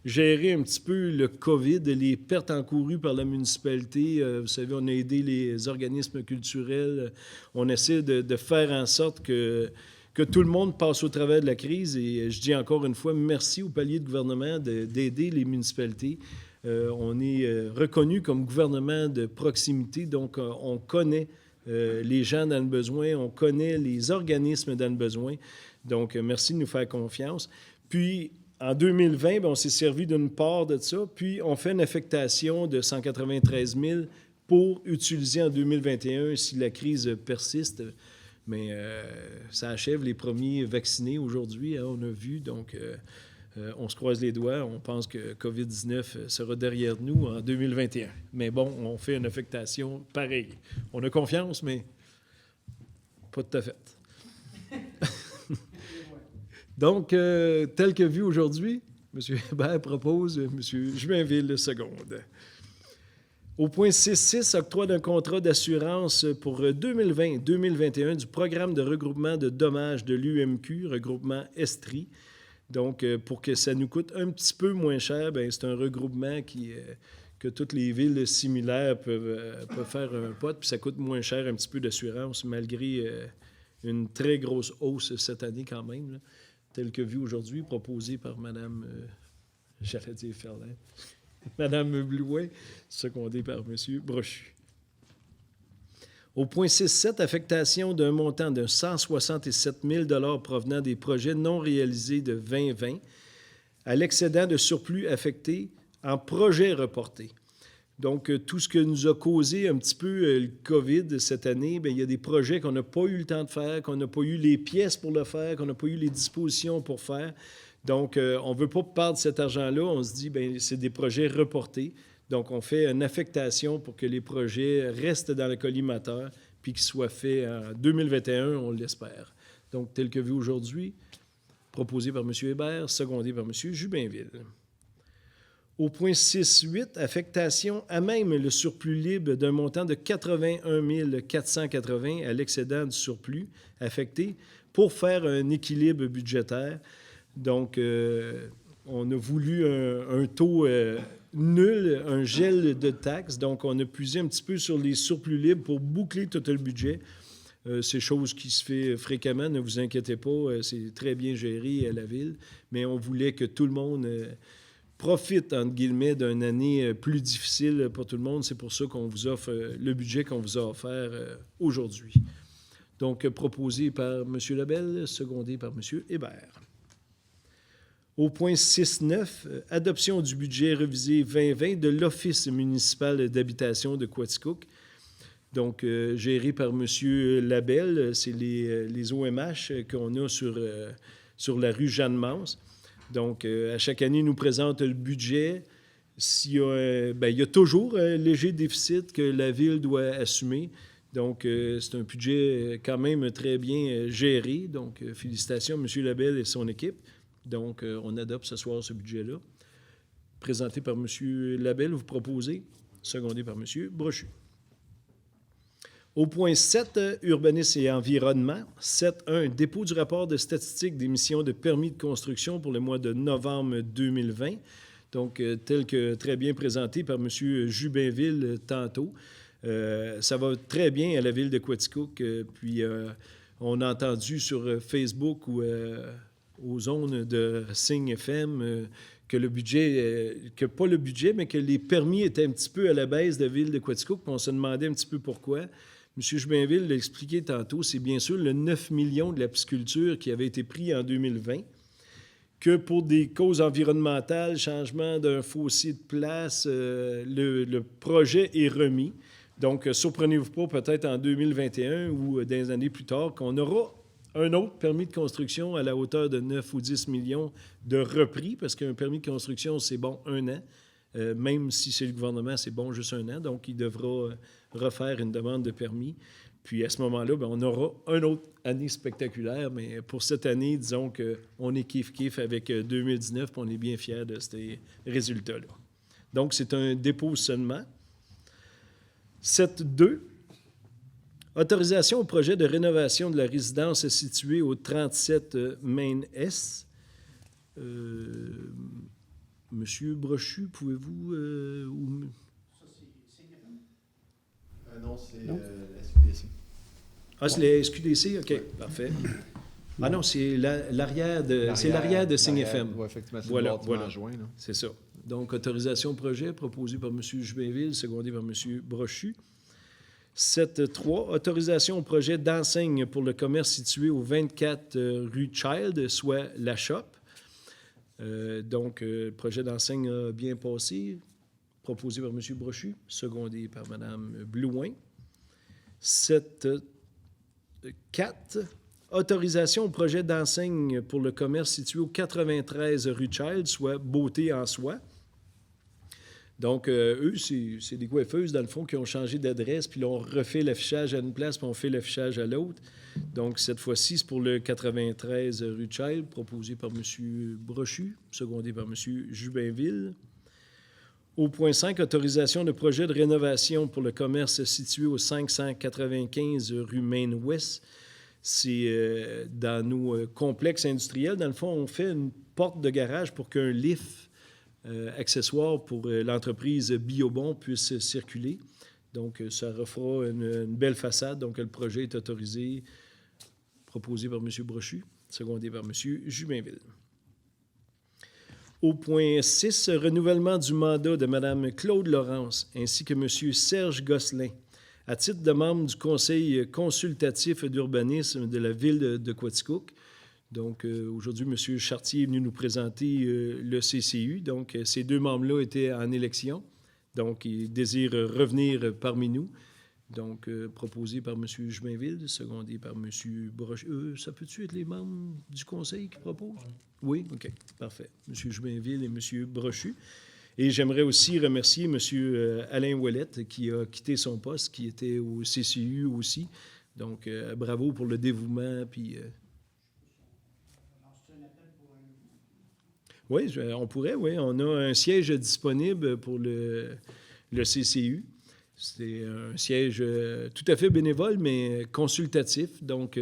gérer un petit peu le COVID, les pertes encourues par la municipalité. Vous savez, on a aidé les organismes culturels. On essaie de faire en sorte que tout le monde passe au travers de la crise. Et je dis encore une fois, merci aux paliers de gouvernement d'aider les municipalités. On est reconnu comme gouvernement de proximité, donc on connaît les gens dans le besoin, on connaît les organismes dans le besoin. Donc, merci de nous faire confiance. Puis, en 2020, bien, on s'est servi d'une part de ça, puis on fait une affectation de 193 000 pour utiliser en 2021 si la crise persiste. Mais ça achève les premiers vaccinés aujourd'hui, hein, on a vu, donc... on se croise les doigts. On pense que COVID-19 sera derrière nous en 2021. Mais bon, on fait une affectation pareille. On a confiance, mais pas tout à fait. Donc, tel que vu aujourd'hui, M. Hébert propose M. Jubainville, seconde. Au point 6.6, octroi d'un contrat d'assurance pour 2020-2021 du programme de regroupement de dommages de l'UMQ, regroupement Estrie. Donc, pour que ça nous coûte un petit peu moins cher, bien, c'est un regroupement que toutes les villes similaires peuvent faire un pot, puis ça coûte moins cher un petit peu d'assurance, malgré une très grosse hausse cette année quand même, là, telle que vue aujourd'hui, proposée par Mme, j'allais dire Ferland, Mme Blouin, secondée par M. Brochu. Au point 6.7, affectation d'un montant de 167 000 $ provenant des projets non réalisés de 2020 à l'excédent de surplus affecté en projets reportés. Donc, tout ce que nous a causé un petit peu le COVID cette année, bien, il y a des projets qu'on n'a pas eu le temps de faire, qu'on n'a pas eu les pièces pour le faire, qu'on n'a pas eu les dispositions pour faire. Donc, on ne veut pas perdre cet argent-là. On se dit, bien, c'est des projets reportés. Donc, on fait une affectation pour que les projets restent dans le collimateur puis qu'ils soient faits en 2021, on l'espère. Donc, tel que vu aujourd'hui, proposé par M. Hébert, secondé par M. Jubinville. Au point 6.8, affectation à même le surplus libre d'un montant de 81 480 à l'excédent du surplus affecté pour faire un équilibre budgétaire. Donc, on a voulu un taux nul, un gel de taxes. Donc, on a puisé un petit peu sur les surplus libres pour boucler tout le budget. C'est chose qui se fait fréquemment, ne vous inquiétez pas, c'est très bien géré à la Ville, mais on voulait que tout le monde profite, entre guillemets, d'une année plus difficile pour tout le monde. C'est pour ça qu'on vous offre le budget qu'on vous a offert aujourd'hui. Donc, proposé par M. Lebel, secondé par M. Hébert. Au point 6.9, adoption du budget révisé 2020 de l'Office municipal d'habitation de Quaticook. Donc, géré par M. Labelle, c'est les OMH qu'on a sur la rue Jeanne-Mance. Donc, à chaque année, il nous présente le budget. Il y a toujours un léger déficit que la Ville doit assumer. Donc, c'est un budget quand même très bien géré. Donc, félicitations à M. Labelle et son équipe. Donc, on adopte ce soir ce budget-là. Présenté par M. Labelle, vous proposez. Secondé par M. Brochu. Au point 7, urbanisme et environnement. 7.1, dépôt du rapport de statistiques d'émissions de permis de construction pour le mois de novembre 2020. Donc, tel que très bien présenté par M. Jubinville tantôt. Ça va très bien à la ville de Quaticook. Puis, on a entendu sur Facebook ou aux zones de Signe FM que le budget, pas le budget, mais que les permis étaient un petit peu à la baisse de la ville de Quaticook. Puis on se demandait un petit peu pourquoi. M. Jubinville l'a expliqué tantôt, c'est bien sûr le 9 millions de la pisciculture qui avait été pris en 2020, que pour des causes environnementales, changement d'un fossé de place, le projet est remis. Donc, surprenez-vous pas peut-être en 2021 ou des années plus tard qu'on aura un autre permis de construction à la hauteur de 9 ou 10 millions de repris, parce qu'un permis de construction, c'est bon 1 an. Même si c'est le gouvernement, c'est bon juste 1 an. Donc, il devra refaire une demande de permis. Puis, à ce moment-là, on aura une autre année spectaculaire. Mais pour cette année, disons qu'on est kiff-kiff avec 2019, puis on est bien fiers de ces résultats-là. Donc, c'est un dépôt seulement. 7.2. Autorisation au projet de rénovation de la résidence située au 37 Main S. Monsieur Brochu, pouvez-vous... Ça, c'est CFM? Non, c'est la SQDC. Ah, c'est la SQDC? OK, parfait. Ah non, c'est l'arrière de Signe FM. Oui, effectivement, c'est Voilà, le bâtiment voilà. joint, là. C'est ça. Donc, autorisation au projet proposée par M. Jubinville, secondé par M. Brochu. 7.3, autorisation au projet d'enseigne pour le commerce situé au 24 rue Child, soit la Shop. Donc, le projet d'enseigne a bien passé, proposé par M. Brochu, secondé par Mme Blouin. 7.4, autorisation au projet d'enseigne pour le commerce situé au 93 rue Child, soit Beauté en Soi. Donc, eux, c'est des coiffeuses, dans le fond, qui ont changé d'adresse, puis là, on refait l'affichage à une place, puis on fait l'affichage à l'autre. Donc, cette fois-ci, c'est pour le 93 rue Child, proposé par M. Brochu, secondé par M. Jubinville. Au point 5, autorisation de projet de rénovation pour le commerce situé au 595 rue Maine-Ouest. C'est dans nos complexes industriels. Dans le fond, on fait une porte de garage pour qu'un lift accessoire pour l'entreprise Biobon puisse circuler. Donc, ça refera une belle façade. Donc, le projet est autorisé, proposé par M. Brochu, secondé par M. Jubinville. Au point 6, renouvellement du mandat de Mme Claude Laurence ainsi que M. Serge Gosselin à titre de membre du Conseil consultatif d'urbanisme de la ville de Quaticook. Donc, aujourd'hui, M. Chartier est venu nous présenter le CCU. Donc, ces deux membres-là étaient en élection. Donc, ils désirent revenir parmi nous. Donc, proposé par M. Jubinville, secondé par M. Brochu. Ça peut-tu être les membres du conseil qui proposent? Oui? OK. Parfait. M. Jubinville et M. Brochu. Et j'aimerais aussi remercier M. Alain Ouellette, qui a quitté son poste, qui était au CCU aussi. Donc, bravo pour le dévouement, puis... Oui, on pourrait, oui. On a un siège disponible pour le CCU. C'est un siège tout à fait bénévole, mais consultatif, donc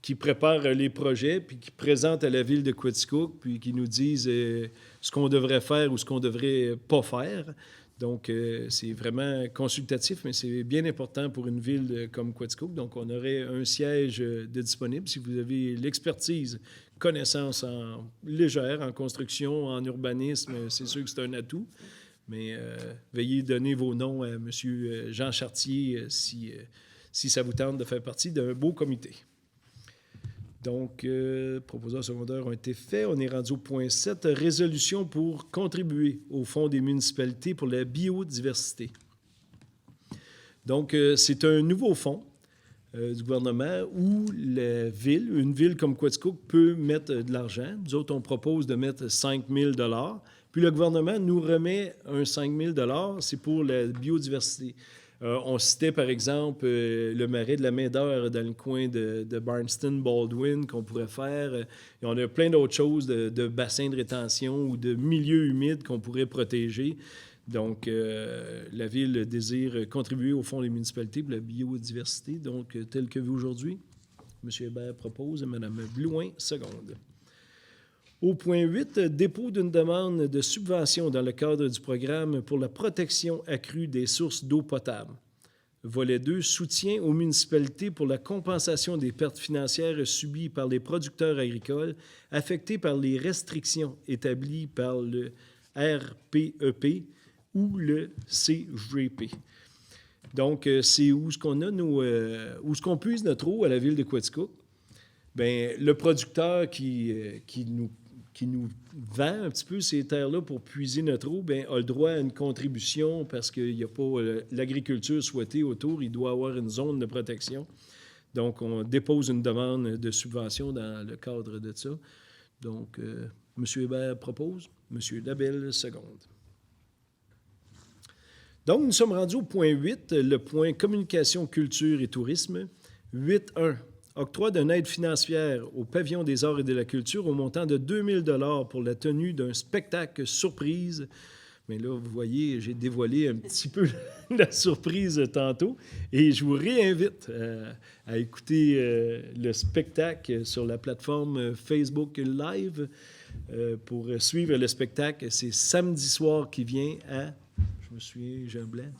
qui prépare les projets, puis qui présente à la ville de Quaticook, puis qui nous disent ce qu'on devrait faire ou ce qu'on devrait pas faire. Donc, c'est vraiment consultatif, mais c'est bien important pour une ville comme Quaticook. Donc, on aurait un siège de disponible. Si vous avez l'expertise, connaissance en légère, en construction, en urbanisme, c'est sûr que c'est un atout. Mais veuillez donner vos noms à M. Jean Chartier si ça vous tente de faire partie d'un beau comité. Donc, proposants secondaires ont été faits. On est rendu au point 7, résolution pour contribuer au Fonds des municipalités pour la biodiversité. Donc, c'est un nouveau fonds du gouvernement où une ville comme Quaticook peut mettre de l'argent. Nous autres, on propose de mettre 5 000 $. Puis le gouvernement nous remet un 5 000 $, c'est pour la biodiversité. On citait, par exemple, le marais de la Main-d'Or dans le coin de Barnston-Baldwin qu'on pourrait faire. Et on a plein d'autres choses de bassins de rétention ou de milieux humides qu'on pourrait protéger. Donc, la Ville désire contribuer au Fonds des municipalités pour la biodiversité. Donc, tel que vu aujourd'hui, M. Hébert propose et Mme Blouin seconde. Au point 8, dépôt d'une demande de subvention dans le cadre du programme pour la protection accrue des sources d'eau potable. Volet 2, soutien aux municipalités pour la compensation des pertes financières subies par les producteurs agricoles affectés par les restrictions établies par le RPEP ou le CGP. Donc, c'est où est-ce qu'on a où est-ce qu'on puise notre eau à la ville de Quaticook? Bien, le producteur qui nous vend un petit peu ces terres-là pour puiser notre eau, bien, a le droit à une contribution parce qu'il n'y a pas l'agriculture souhaitée autour. Il doit avoir une zone de protection. Donc, on dépose une demande de subvention dans le cadre de ça. Donc, M. Hébert propose, M. Labelle seconde. Donc, nous sommes rendus au point 8, le point communication, culture et tourisme. 8.1. Octroi d'une aide financière au Pavillon des arts et de la culture au montant de 2 000 $ pour la tenue d'un spectacle surprise. Mais là, vous voyez, j'ai dévoilé un petit peu la surprise tantôt. Et je vous réinvite à écouter le spectacle sur la plateforme Facebook Live pour suivre le spectacle. C'est samedi soir qui vient à, je me souviens, j'ai un blanc,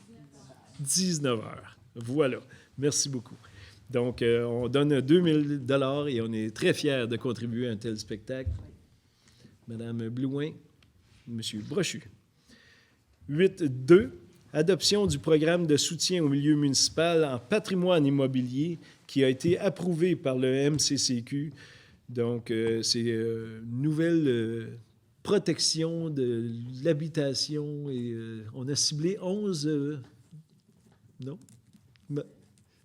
19h. Voilà. Merci beaucoup. Donc, on donne 2 000 $ et on est très fiers de contribuer à un tel spectacle. Madame Blouin, Monsieur Brochu. 8.2, adoption du programme de soutien au milieu municipal en patrimoine immobilier qui a été approuvé par le MCCQ. Donc, c'est une nouvelle protection de l'habitation et on a ciblé 11... non?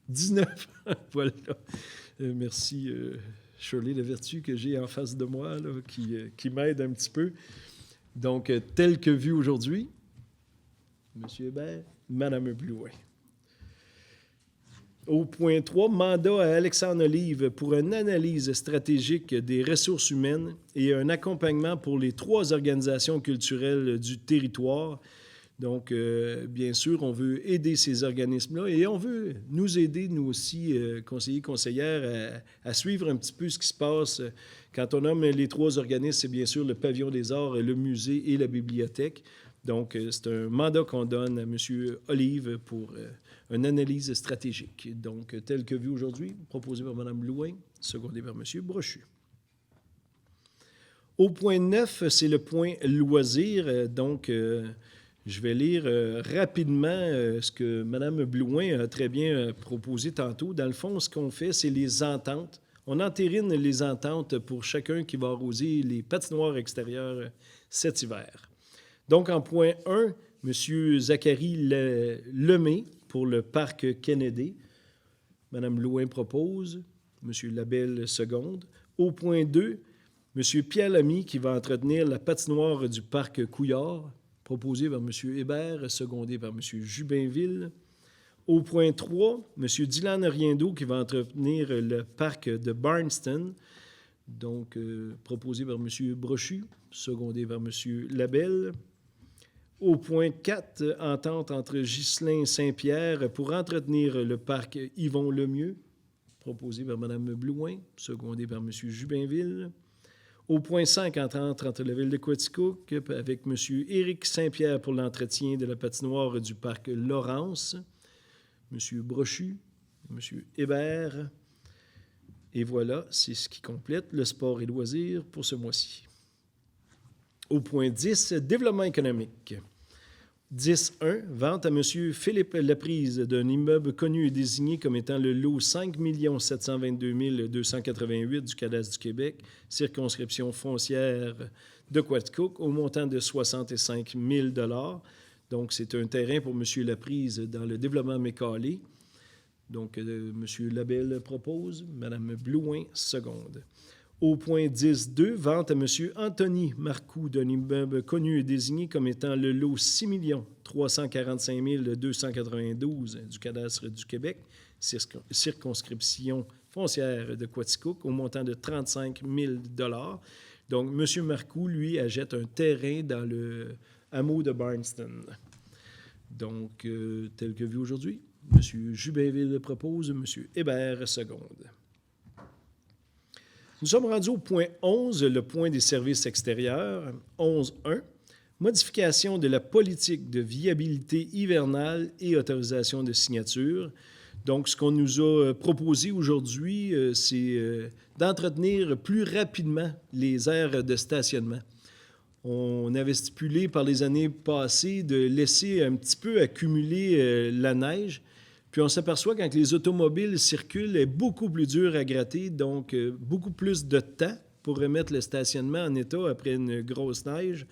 19. Voilà. Merci, Shirley Lavertu, que j'ai en face de moi, là, qui m'aide un petit peu. Donc, tel que vu aujourd'hui, M. Hébert, Mme Blouin. Au point 3, mandat à Alexandre Olive pour une analyse stratégique des ressources humaines et un accompagnement pour les 3 organisations culturelles du territoire. Donc, bien sûr, on veut aider ces organismes-là et on veut nous aider, nous aussi, conseillers, conseillères, à suivre un petit peu ce qui se passe. Quand on nomme les 3 organismes, c'est bien sûr le Pavillon des arts, le musée et la bibliothèque. Donc, c'est un mandat qu'on donne à M. Olive pour une analyse stratégique. Donc, tel que vu aujourd'hui, proposé par Mme Blouin, secondé par M. Brochu. Au point 9, c'est le point loisirs. Donc, je vais lire rapidement ce que Mme Blouin a très bien proposé tantôt. Dans le fond, ce qu'on fait, c'est les ententes. On entérine les ententes pour chacun qui va arroser les patinoires extérieures cet hiver. Donc, en point 1, M. Zachary Lemay pour le parc Kennedy. Mme Blouin propose. M. Labelle seconde. Au point 2, M. Pierre Lamy qui va entretenir la patinoire du parc Couillard, proposé par M. Hébert, secondé par M. Jubinville. Au point 3, M. Dylan Riendo qui va entretenir le parc de Barnston, donc proposé par M. Brochu, secondé par M. Labelle. Au point 4, entente entre Ghislain Saint-Pierre pour entretenir le parc Yvon Lemieux, proposé par Mme Blouin, secondé par M. Jubinville. Au point 5, entente entre la Ville de Quaticook avec M. Éric Saint-Pierre pour l'entretien de la patinoire du parc Laurence, M. Brochu, M. Hébert. Et voilà, c'est ce qui complète le sport et loisirs pour ce mois-ci. Au point 10, développement économique. 10.1, vente à M. Philippe Laprise d'un immeuble connu et désigné comme étant le lot 5 722 288 du cadastre du Québec, circonscription foncière de Quaticook, au montant de 65 000 $. Donc, c'est un terrain pour M. Laprise dans le développement Mécalé. Donc, M. Labelle propose, Mme Blouin seconde. Au point 10.2, vente à M. Anthony Marcoux d'un immeuble connu et désigné comme étant le lot 6 345 292 du cadastre du Québec, circonscription foncière de Quaticook, au montant de 35 000 $. Donc, M. Marcoux, lui, achète un terrain dans le hameau de Barnston. Donc, tel que vu aujourd'hui, M. Jubinville propose, M. Hébert seconde. Nous sommes rendus au point 11, le point des services extérieurs. 11.1, modification de la politique de viabilité hivernale et autorisation de signature. Donc, ce qu'on nous a proposé aujourd'hui, c'est d'entretenir plus rapidement les aires de stationnement. On avait stipulé par les années passées de laisser un petit peu accumuler la neige. Puis on s'aperçoit que quand les automobiles circulent, c'est beaucoup plus dur à gratter, donc beaucoup plus de temps pour remettre le stationnement en état après une grosse neige.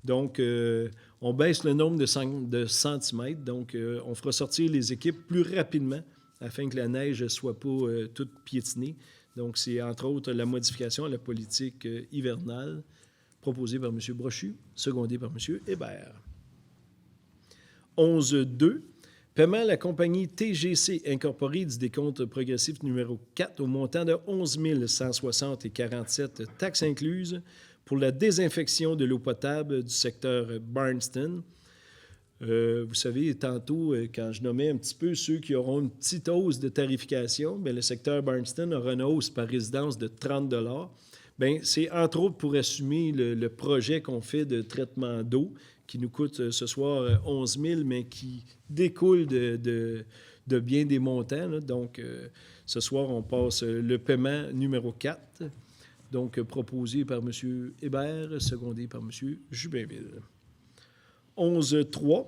Donc, on baisse le nombre de centimètres, donc on fera sortir les équipes plus rapidement afin que la neige ne soit pas toute piétinée. Donc, c'est entre autres la modification à la politique hivernale proposée par M. Brochu, secondée par M. Hébert. 11.2. Paiement à la compagnie TGC incorporée du décompte progressif numéro 4 au montant de 11 160,47 taxes incluses pour la désinfection de l'eau potable du secteur Barnston. Vous savez, tantôt, quand je nommais un petit peu ceux qui auront une petite hausse de tarification, bien, le secteur Barnston aura une hausse par résidence de 30 $. Bien, c'est entre autres pour assumer le projet qu'on fait de traitement d'eau qui nous coûte ce soir 11 000, mais qui découle de bien des montants. Là. Donc, ce soir, on passe le paiement numéro 4, donc proposé par M. Hébert, secondé par M. Jubinville. 11.3.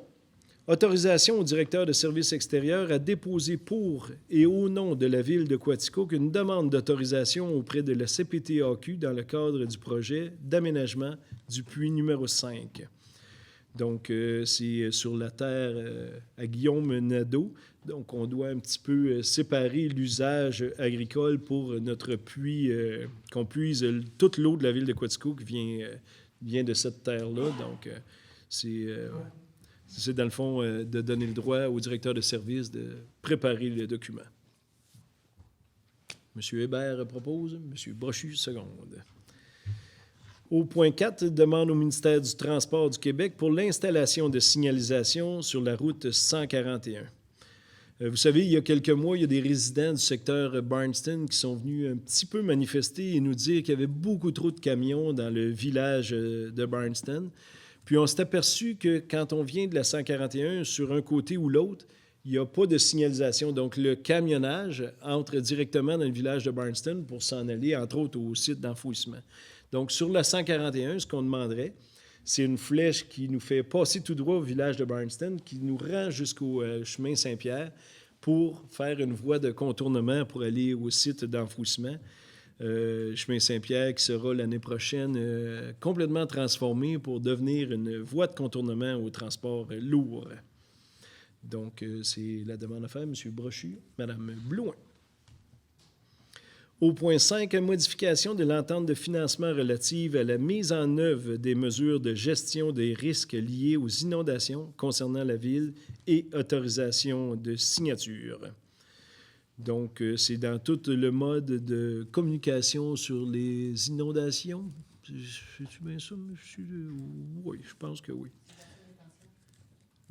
Autorisation au directeur de services extérieurs à déposer pour et au nom de la Ville de Quaticook une demande d'autorisation auprès de la CPTAQ dans le cadre du projet d'aménagement du puits numéro 5. Donc, c'est sur la terre à Guillaume-Nadeau. Donc, on doit un petit peu séparer l'usage agricole pour notre puits, qu'on puise. Toute l'eau de la Ville de Quaticook vient de cette terre-là. Donc, c'est dans le fond de donner le droit au directeur de service de préparer le document. M. Hébert propose, M. Brochu seconde. Au point 4, demande au ministère du Transport du Québec pour l'installation de signalisation sur la route 141. Vous savez, il y a quelques mois, il y a des résidents du secteur Barnston qui sont venus un petit peu manifester et nous dire qu'il y avait beaucoup trop de camions dans le village de Barnston. Puis on s'est aperçu que quand on vient de la 141, sur un côté ou l'autre, il n'y a pas de signalisation. Donc, le camionnage entre directement dans le village de Barnston pour s'en aller, entre autres, au site d'enfouissement. Donc, sur la 141, ce qu'on demanderait, c'est une flèche qui nous fait passer tout droit au village de Barnston, qui nous rend jusqu'au chemin Saint-Pierre pour faire une voie de contournement pour aller au site d'enfouissement. Chemin Saint-Pierre qui sera l'année prochaine complètement transformé pour devenir une voie de contournement au transport lourd. Donc, c'est la demande à faire, M. Brochu, Mme Blouin. Au point 5, modification de l'entente de financement relative à la mise en œuvre des mesures de gestion des risques liés aux inondations concernant la ville et autorisation de signature. Donc, c'est dans tout le mode de communication sur les inondations. C'est-tu bien ça, monsieur? Oui, je pense que oui.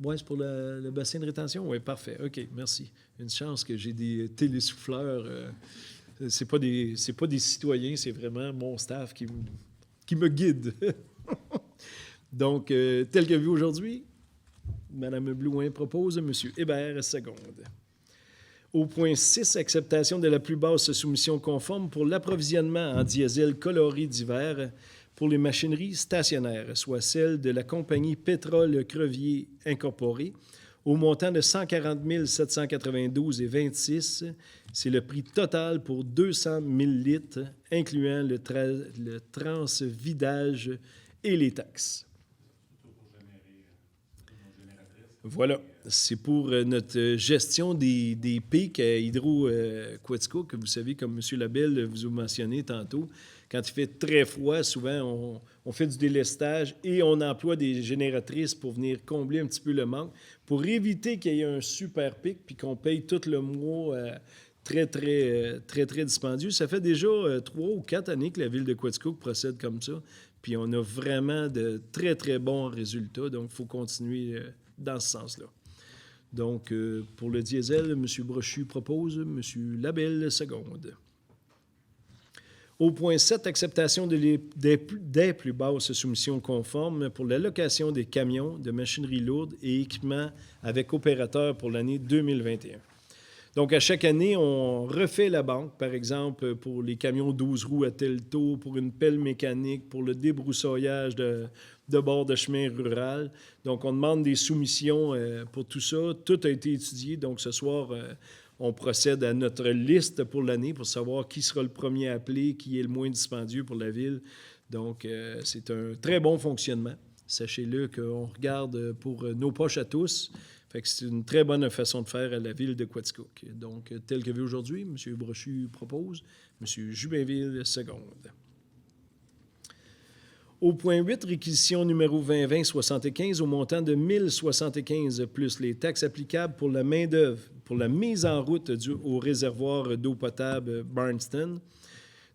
Oui, c'est pour le bassin de rétention? Oui, parfait. OK, merci. Une chance que j'ai des télésouffleurs. C'est pas des citoyens, c'est vraiment mon staff qui me guide. Donc, tel que vu aujourd'hui, Mme Blouin propose, M. Hébert seconde. Au point 6, acceptation de la plus basse soumission conforme pour l'approvisionnement en diesel coloré d'hiver pour les machineries stationnaires, soit celle de la compagnie Pétrole Crevier Incorporée, au montant de 140 792,26. C'est le prix total pour 200 000 litres, incluant le transvidage et les taxes. Voilà, c'est pour notre gestion des pics à Hydro-Quaticook. Vous savez, comme M. Labelle vous a mentionné tantôt, quand il fait très froid, souvent, on fait du délestage et on emploie des génératrices pour venir combler un petit peu le manque, pour éviter qu'il y ait un super pic puis qu'on paye tout le mois très dispendieux. Ça fait déjà 3 ou 4 années que la ville de Quaticook procède comme ça, puis on a vraiment de très bons résultats, donc il faut continuer dans ce sens-là. Donc, pour le diesel, M. Brochu propose, M. Labelle seconde. Au point 7, acceptation des plus basses soumissions conformes pour la location des camions, de machinerie lourde et équipements avec opérateur pour l'année 2021. Donc, à chaque année, on refait la banque, par exemple, pour les camions 12 roues à tel taux, pour une pelle mécanique, pour le débroussaillage de bord de chemin rural. Donc, on demande des soumissions pour tout ça. Tout a été étudié. Donc, ce soir, on procède à notre liste pour l'année pour savoir qui sera le premier appelé, qui est le moins dispendieux pour la ville. Donc, c'est un très bon fonctionnement. Sachez-le qu'on regarde pour nos poches à tous. Fait que c'est une très bonne façon de faire à la ville de Quaticook. Donc, tel que vu aujourd'hui, M. Brochu propose, M. Jubinville seconde. Au point 8, réquisition numéro 2020-75 au montant de 1075 plus les taxes applicables pour la main-d'œuvre pour la mise en route au réservoir d'eau potable Barnston.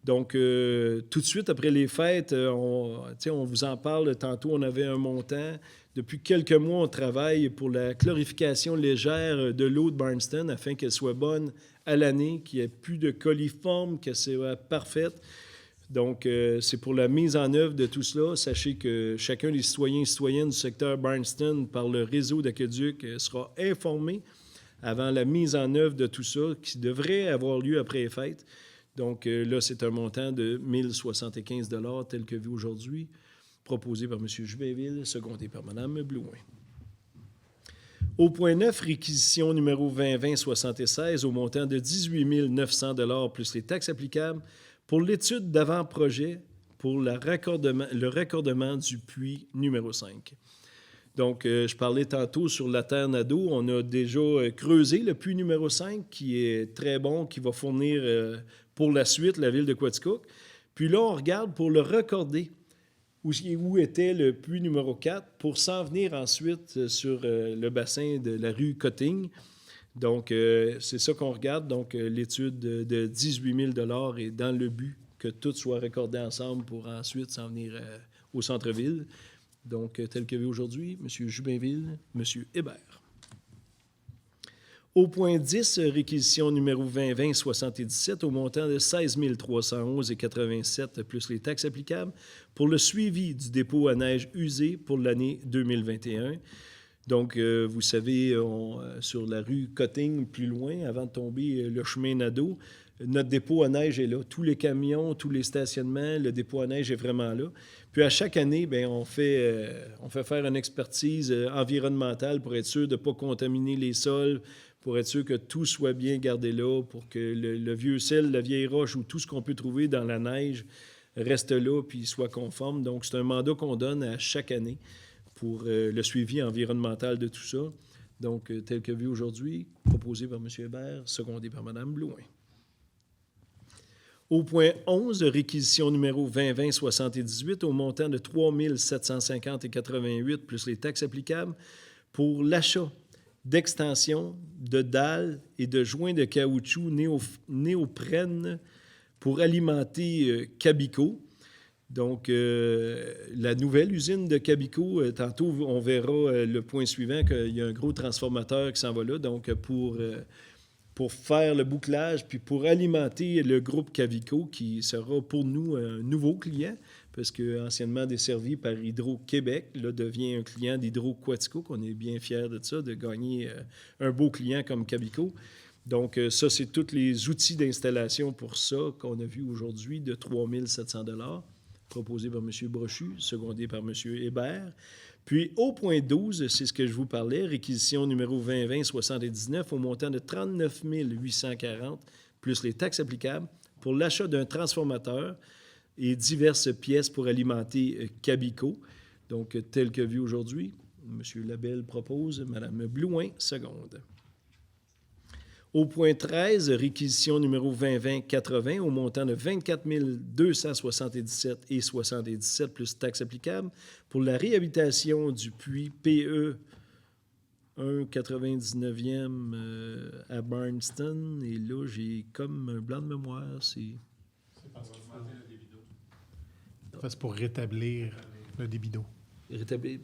Donc, tout de suite après les fêtes, on vous en parle tantôt, on avait un montant. Depuis quelques mois, on travaille pour la chlorification légère de l'eau de Barnston afin qu'elle soit bonne à l'année, qu'il n'y ait plus de coliformes, qu'elle soit parfaite. Donc, c'est pour la mise en œuvre de tout cela. Sachez que chacun des citoyens et citoyennes du secteur Barnston, par le réseau d'aqueduc, sera informé avant la mise en œuvre de tout ça, qui devrait avoir lieu après les fêtes. Donc, là, c'est un montant de 1075 $ tel que vu aujourd'hui, proposé par M. Jubinville, secondé par Mme Blouin. Au point 9, réquisition numéro 2020-76 au montant de 18 900 $ plus les taxes applicables pour l'étude d'avant-projet pour le raccordement du puits numéro 5. Donc, je parlais tantôt sur la terre Nadeau. On a déjà creusé le puits numéro 5 qui est très bon, qui va fournir pour la suite la ville de Quaticook. Puis là, on regarde pour le raccorder où était le puits numéro 4 pour s'en venir ensuite sur le bassin de la rue Cotting. Donc, c'est ça qu'on regarde. Donc, l'étude de 18 000 $ est dans le but que tout soit raccordé ensemble pour ensuite s'en venir au centre-ville. Donc, tel que vu aujourd'hui, M. Jubinville, M. Hébert. Au point 10, réquisition numéro 2020-77 au montant de 16 311,87 plus les taxes applicables pour le suivi du dépôt à neige usé pour l'année 2021. Donc, vous savez, sur la rue Cotting, plus loin, avant de tomber le chemin Nadeau, notre dépôt à neige est là. Tous les camions, tous les stationnements, le dépôt à neige est vraiment là. Puis à chaque année, bien, on fait faire une expertise environnementale pour être sûr de ne pas contaminer les sols, pour être sûr que tout soit bien gardé là, pour que le vieux sel, la vieille roche ou tout ce qu'on peut trouver dans la neige reste là puis soit conforme. Donc, c'est un mandat qu'on donne à chaque année pour le suivi environnemental de tout ça. Donc, tel que vu aujourd'hui, proposé par M. Hébert, secondé par Mme Blouin. Au point 11, réquisition numéro 2020-78 au montant de 3 750,88 plus les taxes applicables pour l'achat d'extensions, de dalles et de joints de caoutchouc néoprène pour alimenter Cabico. Donc, la nouvelle usine de Cabico, tantôt, on verra le point suivant, qu'il y a un gros transformateur qui s'en va là. Donc, pour faire le bouclage, puis pour alimenter le groupe Cavico, qui sera pour nous un nouveau client, parce qu'anciennement desservi par Hydro-Québec, là, devient un client d'Hydro-Quatico, qu'on est bien fiers de ça, de gagner un beau client comme Cavico. Donc, ça, c'est tous les outils d'installation pour ça qu'on a vu aujourd'hui de 3 700 $ proposé par M. Brochu, secondé par M. Hébert. Puis, au point 12, c'est ce que je vous parlais, réquisition numéro 2020-79 au montant de 39 840 plus les taxes applicables pour l'achat d'un transformateur et diverses pièces pour alimenter Cabico. Donc, tel que vu aujourd'hui, M. Labelle propose, Mme Blouin seconde. Au point 13, réquisition numéro 2020-80 au montant de 24 277 et 77 plus taxes applicables pour la réhabilitation du puits PE 1,99e à Barnston. Et là, j'ai comme un blanc de mémoire. C'est pour rétablir le débit d'eau.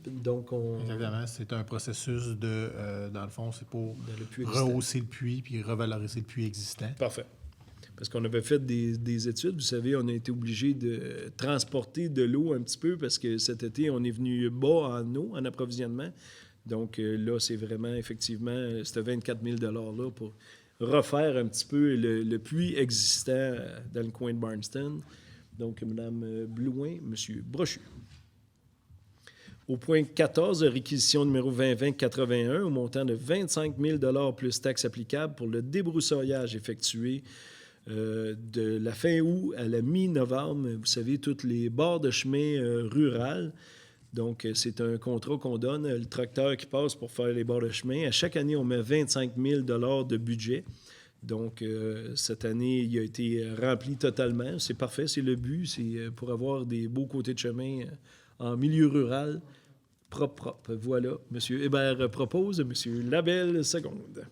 Donc, Exactement. C'est un processus de, dans le fond, c'est pour le rehausser le puits puis revaloriser le puits existant. Parfait. Parce qu'on avait fait des études. Vous savez, on a été obligé de transporter de l'eau un petit peu parce que cet été, on est venu bas en eau, en approvisionnement. Donc là, c'est vraiment, effectivement, ce 24 000 $-là pour refaire un petit peu le puits existant dans le coin de Barnston. Donc, Mme Blouin, M. Brochu. Au point 14, réquisition numéro 2020-81 au montant de 25 000 $ plus taxes applicables pour le débroussaillage effectué de la fin août à la mi-novembre. Vous savez, tous les bords de chemin rural. Donc, c'est un contrat qu'on donne. Le tracteur qui passe pour faire les bords de chemin. À chaque année, on met 25 000 $ de budget. Donc, cette année, il a été rempli totalement. C'est parfait, c'est le but. C'est pour avoir des beaux côtés de chemin en milieu rural, propre. Voilà, M. Hébert propose, M. Labelle seconde.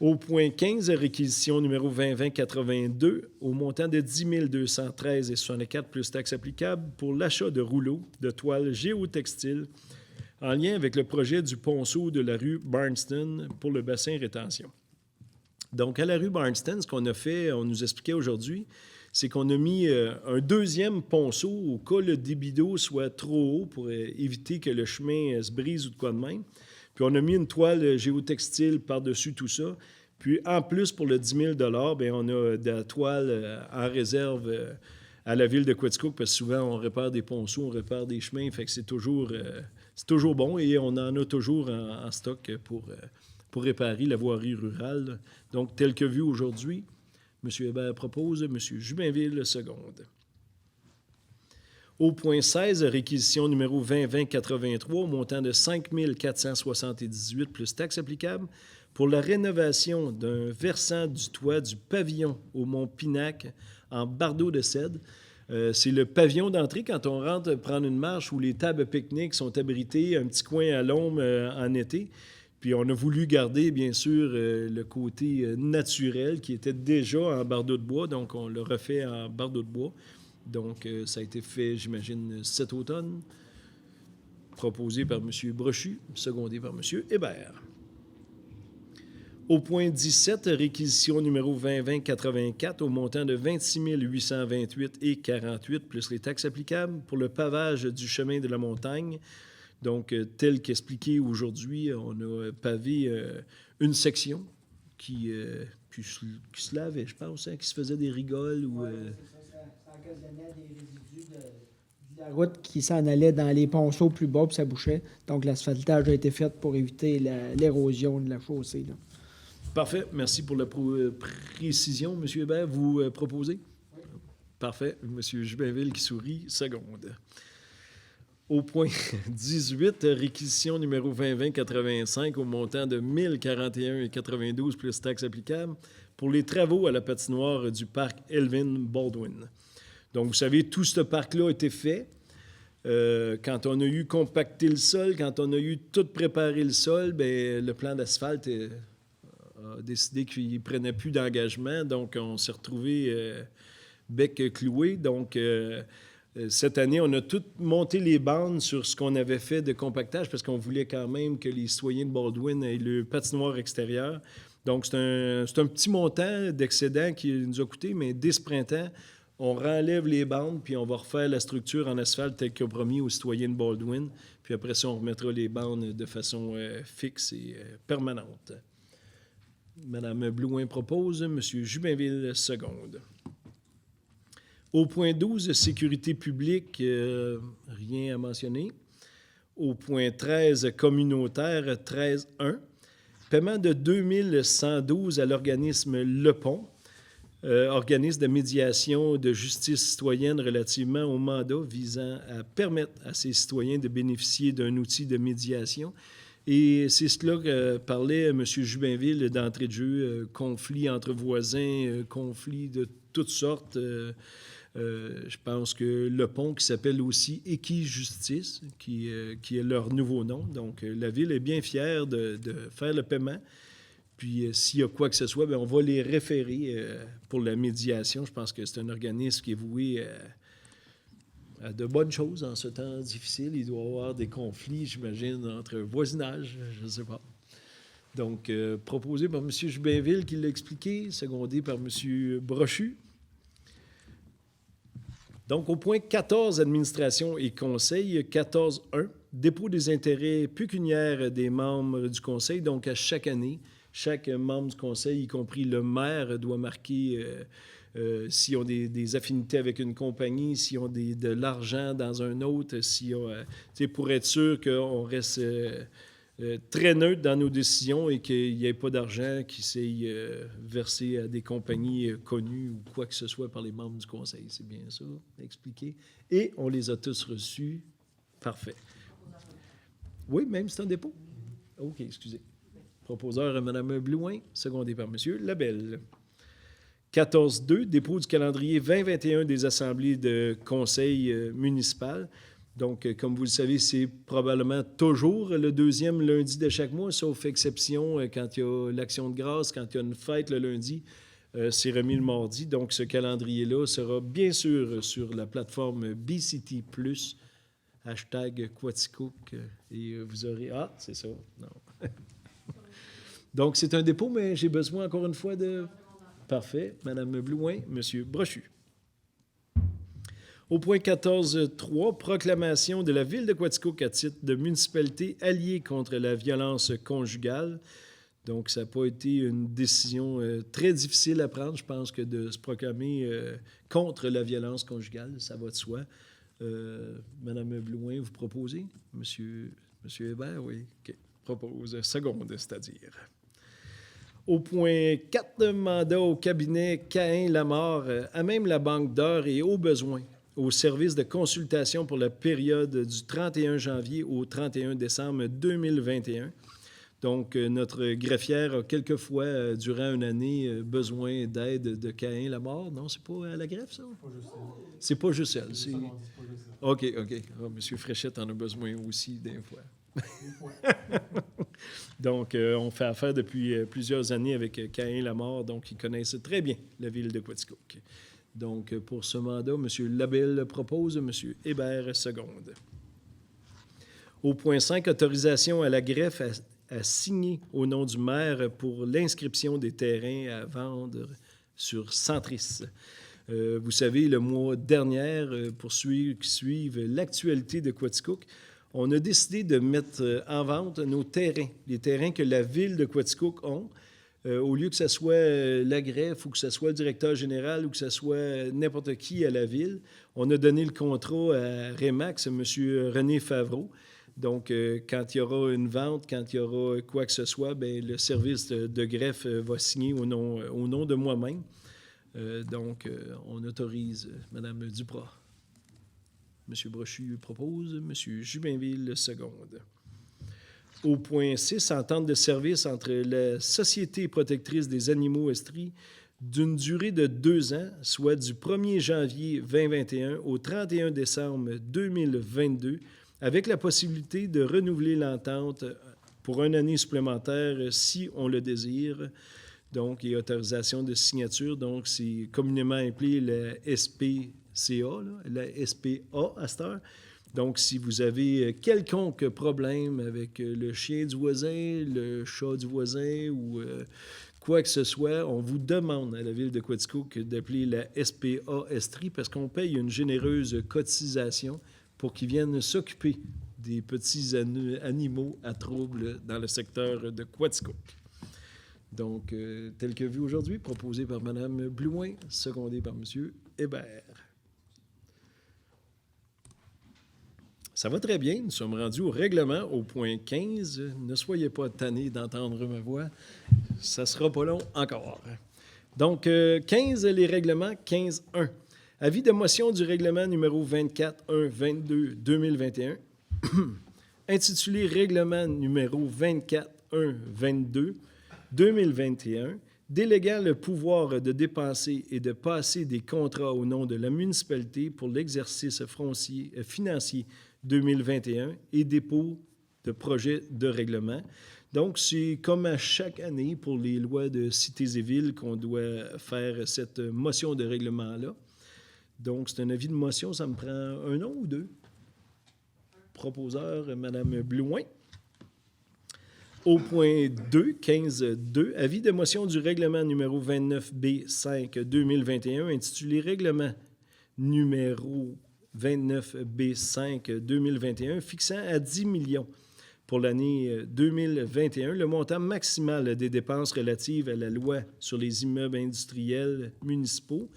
Au point 15, réquisition numéro 2020-82, au montant de 10 213 et 64 plus taxes applicables pour l'achat de rouleaux de toiles géotextiles en lien avec le projet du ponceau de la rue Barnston pour le bassin rétention. Donc, à la rue Barnston, ce qu'on a fait, on nous expliquait aujourd'hui, c'est qu'on a mis un deuxième ponceau au cas où le débit d'eau soit trop haut pour éviter que le chemin se brise ou de quoi de même. Puis on a mis une toile géotextile par-dessus tout ça. Puis en plus, pour le 10 000 $, bien, on a de la toile en réserve à la ville de Quaticook parce que souvent, on répare des ponceaux, on répare des chemins. Fait que c'est toujours bon et on en a toujours en stock pour réparer la voirie rurale. Donc, tel que vu aujourd'hui, M. Hébert propose, M. Jubainville seconde. Au point 16, réquisition numéro 2020-83 au montant de 5 478 plus taxes applicables pour la rénovation d'un versant du toit du pavillon au Mont Pinac en bardeau de cèdre. C'est le pavillon d'entrée quand on rentre prendre une marche où les tables pique-nique sont abritées, un petit coin à l'ombre en été. Puis on a voulu garder, bien sûr, le côté naturel qui était déjà en bardeau de bois, donc on l'a refait en bardeau de bois. Donc ça a été fait, j'imagine, cet automne, proposé par M. Brochu, secondé par M. Hébert. Au point 17, réquisition numéro 2020-84 au montant de 26 828 et 48 plus les taxes applicables pour le pavage du chemin de la montagne. Donc, tel qu'expliqué aujourd'hui, on a pavé une section qui se lavait, je pense, hein, qui se faisait des rigoles. Ou, ça occasionnait des résidus de la route qui s'en allait dans les ponceaux plus bas, puis ça bouchait. Donc, l'asphaltage a été fait pour éviter l'érosion de la chaussée. Là. Parfait. Merci pour la précision. M. Hébert, vous proposez? Oui. Parfait. M. Jubainville qui sourit, seconde. Au point 18, réquisition numéro 2020-85 au montant de 1 041 et 92 plus taxes applicables pour les travaux à la patinoire du parc Elvin Baldwin. Donc, vous savez, tout ce parc-là a été fait. Quand on a eu compacté le sol, quand on a eu tout préparé le sol, bien, le plan d'asphalte a décidé qu'il ne prenait plus d'engagement. Donc, on s'est retrouvé bec cloué. Donc, Cette année, on a tout monté les bandes sur ce qu'on avait fait de compactage parce qu'on voulait quand même que les citoyens de Baldwin aient le patinoire extérieur. Donc, c'est un petit montant d'excédent qui nous a coûté, mais dès ce printemps, on renlève les bandes, puis on va refaire la structure en asphalte telle que promis aux citoyens de Baldwin. Puis après ça, on remettra les bandes de façon fixe et permanente. Mme Blouin propose, M. Jubinville seconde. Au point 12, sécurité publique, rien à mentionner. Au point 13, communautaire, 13.1. Paiement de 2112 à l'organisme Le Pont, organisme de médiation de justice citoyenne relativement au mandat visant à permettre à ces citoyens de bénéficier d'un outil de médiation. Et c'est cela que parlait M. Jubinville d'entrée de jeu, conflits entre voisins, conflits de toutes sortes. Je pense que Le Pont, qui s'appelle aussi Équijustice, qui est leur nouveau nom. Donc, la Ville est bien fière de faire le paiement. Puis, s'il y a quoi que ce soit, bien, on va les référer pour la médiation. Je pense que c'est un organisme qui est voué à de bonnes choses en ce temps difficile. Il doit y avoir des conflits, j'imagine, entre voisinage, je ne sais pas. Donc, proposé par M. Jubinville, qui l'a expliqué, secondé par M. Brochu. Donc, au point 14, administration et conseil, 14.1, dépôt des intérêts pécuniaires des membres du conseil. Donc, à chaque année, chaque membre du conseil, y compris le maire, doit marquer s'ils ont des affinités avec une compagnie, s'ils ont de l'argent dans un autre, pour être sûr qu'on reste très neutre dans nos décisions et qu'il n'y ait pas d'argent qui s'est versé à des compagnies connues ou quoi que ce soit par les membres du conseil. C'est bien ça, expliqué. Et on les a tous reçus. Parfait. Oui, même c'est un dépôt? OK, excusez. Proposeur, Mme Blouin, secondé par M. Labelle. 14.2, dépôt du calendrier 2021 des assemblées de conseil municipal. Donc, comme vous le savez, c'est probablement toujours le deuxième lundi de chaque mois, sauf exception quand il y a l'Action de grâce, quand il y a une fête le lundi, c'est remis le mardi. Donc, ce calendrier-là sera bien sûr sur la plateforme BCT+, #Quaticook, et vous aurez... Ah, c'est ça, non. Donc, c'est un dépôt, mais j'ai besoin encore une fois de... Parfait. Mme Blouin, M. Brochu. Au point 14.3, proclamation de la Ville de Quaticook à titre de municipalité alliée contre la violence conjugale. Donc, ça n'a pas été une décision très difficile à prendre, je pense, que de se proclamer contre la violence conjugale. Ça va de soi. Mme Blouin, vous proposez? Monsieur Hébert, oui. OK. Propose seconde, c'est-à-dire. Au point 4, mandat au cabinet Cahin-Lamar, à même la banque d'heures et au besoin, au service de consultation pour la période du 31 janvier au 31 décembre 2021. Donc, notre greffière a quelquefois, durant une année, besoin d'aide de Cahin-Lamar. Non, c'est pas à la greffe, ça? C'est pas juste elle. C'est... OK. Oh, M. Fréchette en a besoin aussi, des fois. Donc, on fait affaire depuis plusieurs années avec Cahin-Lamar, donc ils connaissent très bien la ville de Quaticook. Donc, pour ce mandat, M. Labelle propose, M. Hébert seconde. Au point 5, autorisation à la greffe à signer au nom du maire pour l'inscription des terrains à vendre sur Centris. Vous savez, le mois dernier, pour ceux qui suivent l'actualité de Quaticook, on a décidé de mettre en vente nos terrains, les terrains que la ville de Quaticook ont. Au lieu que ce soit la greffe ou que ce soit le directeur général ou que ce soit n'importe qui à la ville, on a donné le contrat à Remax, M. René Favreau. Donc, quand il y aura une vente, quand il y aura quoi que ce soit, bien, le service de greffe va signer au nom de moi-même. Donc, on autorise Mme Duprat. M. Brochu propose, M. Jubinville seconde. Au point 6, entente de service entre la Société protectrice des animaux estries d'une durée de 2 ans, soit du 1er janvier 2021 au 31 décembre 2022, avec la possibilité de renouveler l'entente pour une année supplémentaire si on le désire. Donc, il y a autorisation de signature. Donc, c'est communément appelé la là, la SPA à cette heure. Donc, si vous avez quelconque problème avec le chien du voisin, le chat du voisin ou quoi que ce soit, on vous demande à la Ville de Quaticook d'appeler la SPA Estrie parce qu'on paye une généreuse cotisation pour qu'ils viennent s'occuper des petits animaux à trouble dans le secteur de Quaticook. Donc, tel que vu aujourd'hui, proposé par Mme Blouin, secondé par M. Hébert. Ça va très bien. Nous sommes rendus au règlement, au point 15. Ne soyez pas tannés d'entendre ma voix. Ça ne sera pas long encore. Donc, 15, les règlements. 15.1. Avis de motion du règlement numéro 24.1.22.2021, intitulé Règlement numéro 24.1.22.2021, déléguant le pouvoir de dépenser et de passer des contrats au nom de la municipalité pour l'exercice financier 2021 et dépôt de projet de règlement. Donc, c'est comme à chaque année pour les lois de cités et villes qu'on doit faire cette motion de règlement-là. Donc, c'est un avis de motion, ça me prend un nom ou deux. Proposeur, Mme Blouin. Au point 2, 15.2, avis de motion du règlement numéro 29B5-2021, intitulé Règlement numéro 29B5-2021, fixant à 10 millions pour l'année 2021 le montant maximal des dépenses relatives à la loi sur les immeubles industriels municipaux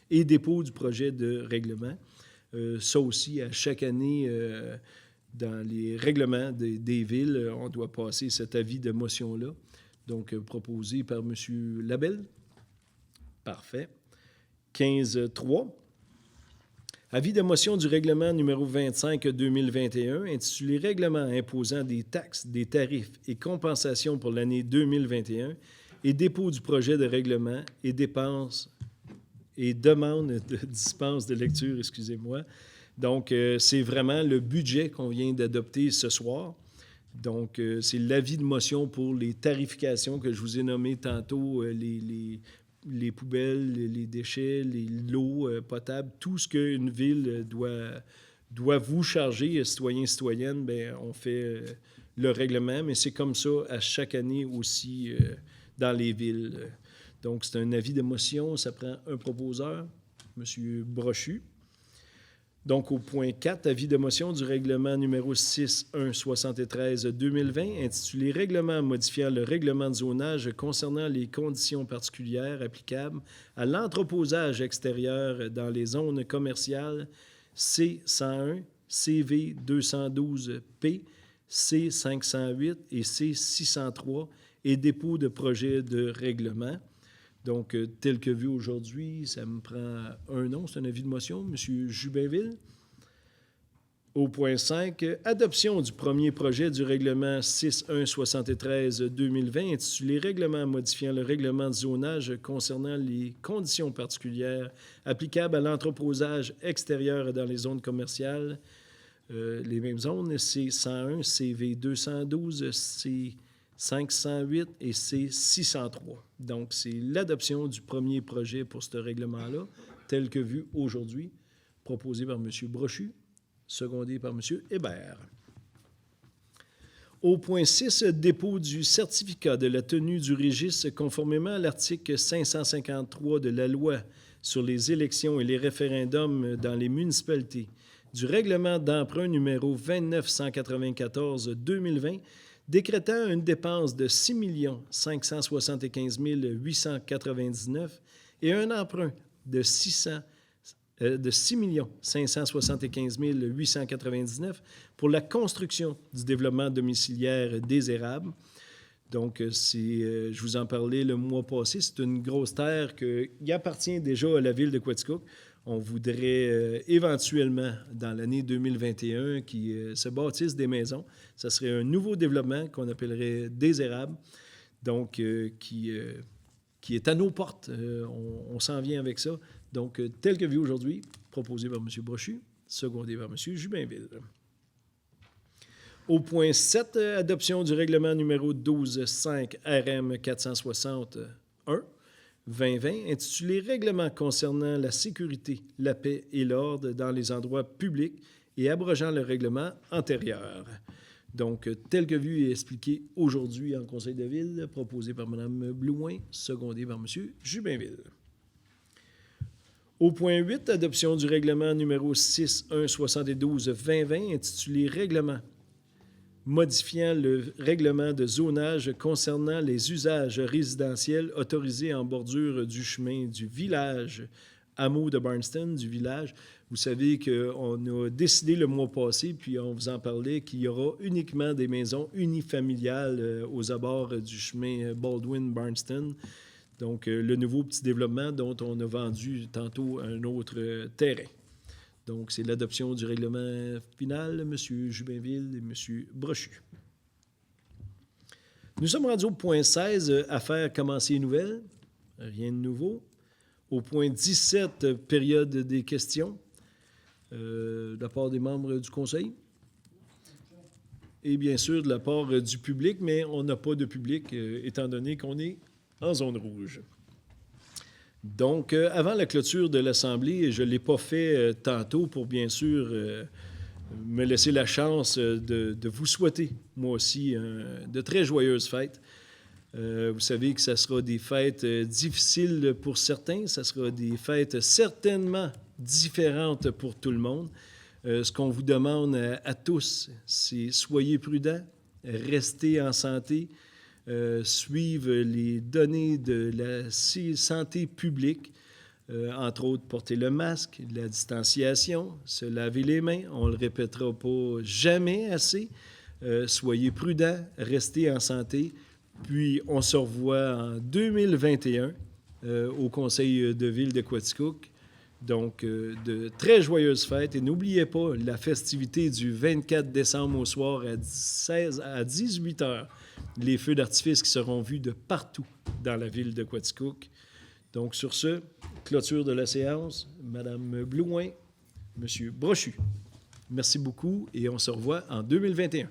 et dépôt du projet de règlement. Ça aussi, à chaque année, dans les règlements des villes, on doit passer cet avis de motion-là. Donc, proposé par M. Labelle. Parfait. 15.3. Avis de motion du règlement numéro 25-2021, intitulé Règlement imposant des taxes, des tarifs et compensations pour l'année 2021 et dépôt du projet de règlement et dépenses et demande de dispense de lecture, excusez-moi. Donc, c'est vraiment le budget qu'on vient d'adopter ce soir. Donc, c'est l'avis de motion pour les tarifications que je vous ai nommées tantôt, les poubelles, les déchets, l'eau potable, tout ce qu'une ville doit vous charger, citoyens et citoyennes, bien, on fait le règlement, mais c'est comme ça à chaque année aussi dans les villes. Donc, c'est un avis de motion, ça prend un proposeur, M. Brochu. Donc, au point 4, avis de motion du règlement numéro 6.1.73/2020, intitulé Règlement modifiant le règlement de zonage concernant les conditions particulières applicables à l'entreposage extérieur dans les zones commerciales C101, CV212P, C508 et C603 et dépôt de projet de règlement. Donc, tel que vu aujourd'hui, ça me prend un nom, c'est un avis de motion, M. Jubinville. Au point 5, adoption du premier projet du règlement 6.1.73/2020, intitulé Règlement modifiant le règlement de zonage concernant les conditions particulières applicables à l'entreposage extérieur dans les zones commerciales. Les mêmes zones, C101, CV212, C508 et C603. Donc, c'est l'adoption du premier projet pour ce règlement-là, tel que vu aujourd'hui, proposé par M. Brochu, secondé par M. Hébert. Au point 6, dépôt du certificat de la tenue du registre conformément à l'article 553 de la loi sur les élections et les référendums dans les municipalités, du règlement d'emprunt numéro 2994/2020, décrétant une dépense de 6 575 899 et un emprunt de 6 575 899 pour la construction du développement domiciliaire des érables. Donc, je vous en parlais le mois passé, c'est une grosse terre qui appartient déjà à la ville de Quaticook. On voudrait éventuellement, dans l'année 2021, qu'ils se bâtissent des maisons. Ça serait un nouveau développement qu'on appellerait des érables, donc qui est à nos portes. On s'en vient avec ça. Donc, tel que vu aujourd'hui, proposé par M. Brochu, secondé par M. Jubinville. Au point 7, adoption du règlement numéro 12.5 RM 461, 2020, intitulé « Règlement concernant la sécurité, la paix et l'ordre dans les endroits publics et abrogeant le règlement antérieur ». Donc, tel que vu et expliqué aujourd'hui en Conseil de ville, proposé par Mme Blouin, secondé par M. Jubinville. Au point 8, adoption du règlement numéro 6.1.72.2020, intitulé « Règlement modifiant le règlement de zonage concernant les usages résidentiels autorisés en bordure du chemin du village, hameau de Barnston, du village. » Vous savez qu'on a décidé le mois passé, puis on vous en parlait, qu'il y aura uniquement des maisons unifamiliales aux abords du chemin Baldwin-Barnston. Donc, le nouveau petit développement dont on a vendu tantôt un autre terrain. Donc, c'est l'adoption du règlement final, M. Jubinville et M. Brochu. Nous sommes rendus au point 16, affaires commencées et nouvelles. Rien de nouveau. Au point 17, période des questions, de la part des membres du Conseil. Et bien sûr, de la part du public, mais on n'a pas de public, étant donné qu'on est en zone rouge. Donc, avant la clôture de l'Assemblée, je ne l'ai pas fait tantôt pour, bien sûr, me laisser la chance de vous souhaiter, moi aussi, de très joyeuses fêtes. Vous savez que ça sera des fêtes difficiles pour certains, ça sera des fêtes certainement différentes pour tout le monde. Ce qu'on vous demande à tous, c'est soyez prudents, restez en santé, suivre les données de la santé publique, entre autres porter le masque, la distanciation, se laver les mains, on ne le répétera pas jamais assez. Soyez prudents, restez en santé, puis on se revoit en 2021 au Conseil de ville de Quaticook. Donc, de très joyeuses fêtes. Et n'oubliez pas la festivité du 24 décembre au soir à 18 h. Les feux d'artifice qui seront vus de partout dans la ville de Quaticook. Donc, sur ce, clôture de la séance. Mme Blouin, M. Brochu. Merci beaucoup et on se revoit en 2021.